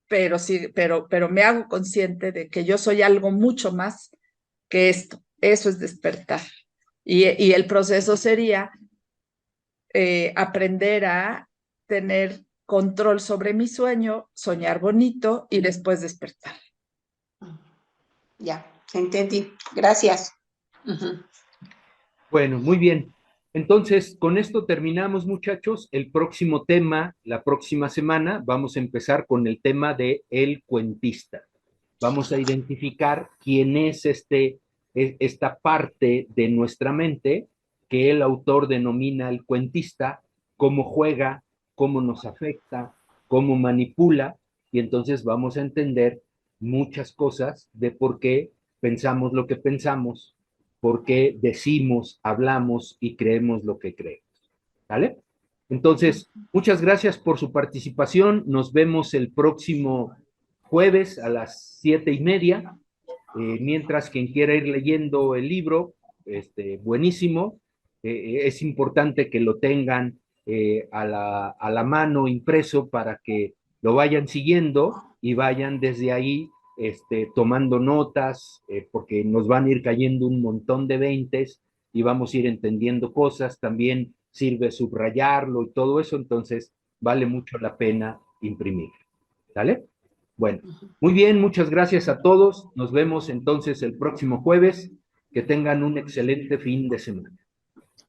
pero sí, pero me hago consciente de que yo soy algo mucho más que esto. Eso es despertar. Y el proceso sería aprender a tener control sobre mi sueño, soñar bonito y después despertar. Ya, entendí. Gracias. Uh-huh. Bueno, muy bien. Entonces, con esto terminamos, muchachos. El próximo tema, la próxima semana, vamos a empezar con el tema de el cuentista. Vamos a identificar quién es esta parte de nuestra mente que el autor denomina el cuentista, cómo juega, cómo nos afecta, cómo manipula, y entonces vamos a entender muchas cosas de por qué pensamos lo que pensamos, por qué decimos, hablamos y creemos lo que creemos. ¿Vale? Entonces, muchas gracias por su participación. Nos vemos el próximo jueves a las 7:30. Mientras quien quiera ir leyendo el libro, buenísimo. Es importante que lo tengan a la mano impreso para que lo vayan siguiendo y vayan desde ahí tomando notas, porque nos van a ir cayendo un montón de veintes y vamos a ir entendiendo cosas. También sirve subrayarlo y todo eso, entonces vale mucho la pena imprimir. ¿Sale? Bueno, muy bien, muchas gracias a todos. Nos vemos entonces el próximo jueves. Que tengan un excelente fin de semana.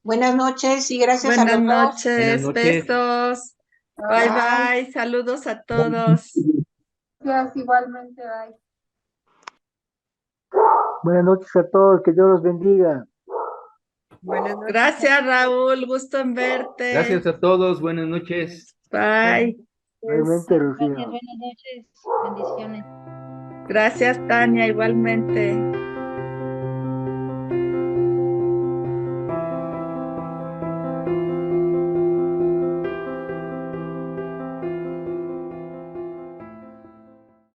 Buenas noches y gracias a Buenas los dos. noches, Buenas noches. besos. Bye, bye. Saludos a todos. Gracias, igualmente, bye. Buenas noches a todos, que Dios los bendiga. Buenas noches. Gracias, Raúl. Gusto en verte. Gracias a todos. Buenas noches. Bye. Igualmente, Rocío. Gracias, buenas noches, bendiciones. Gracias, Tania, igualmente.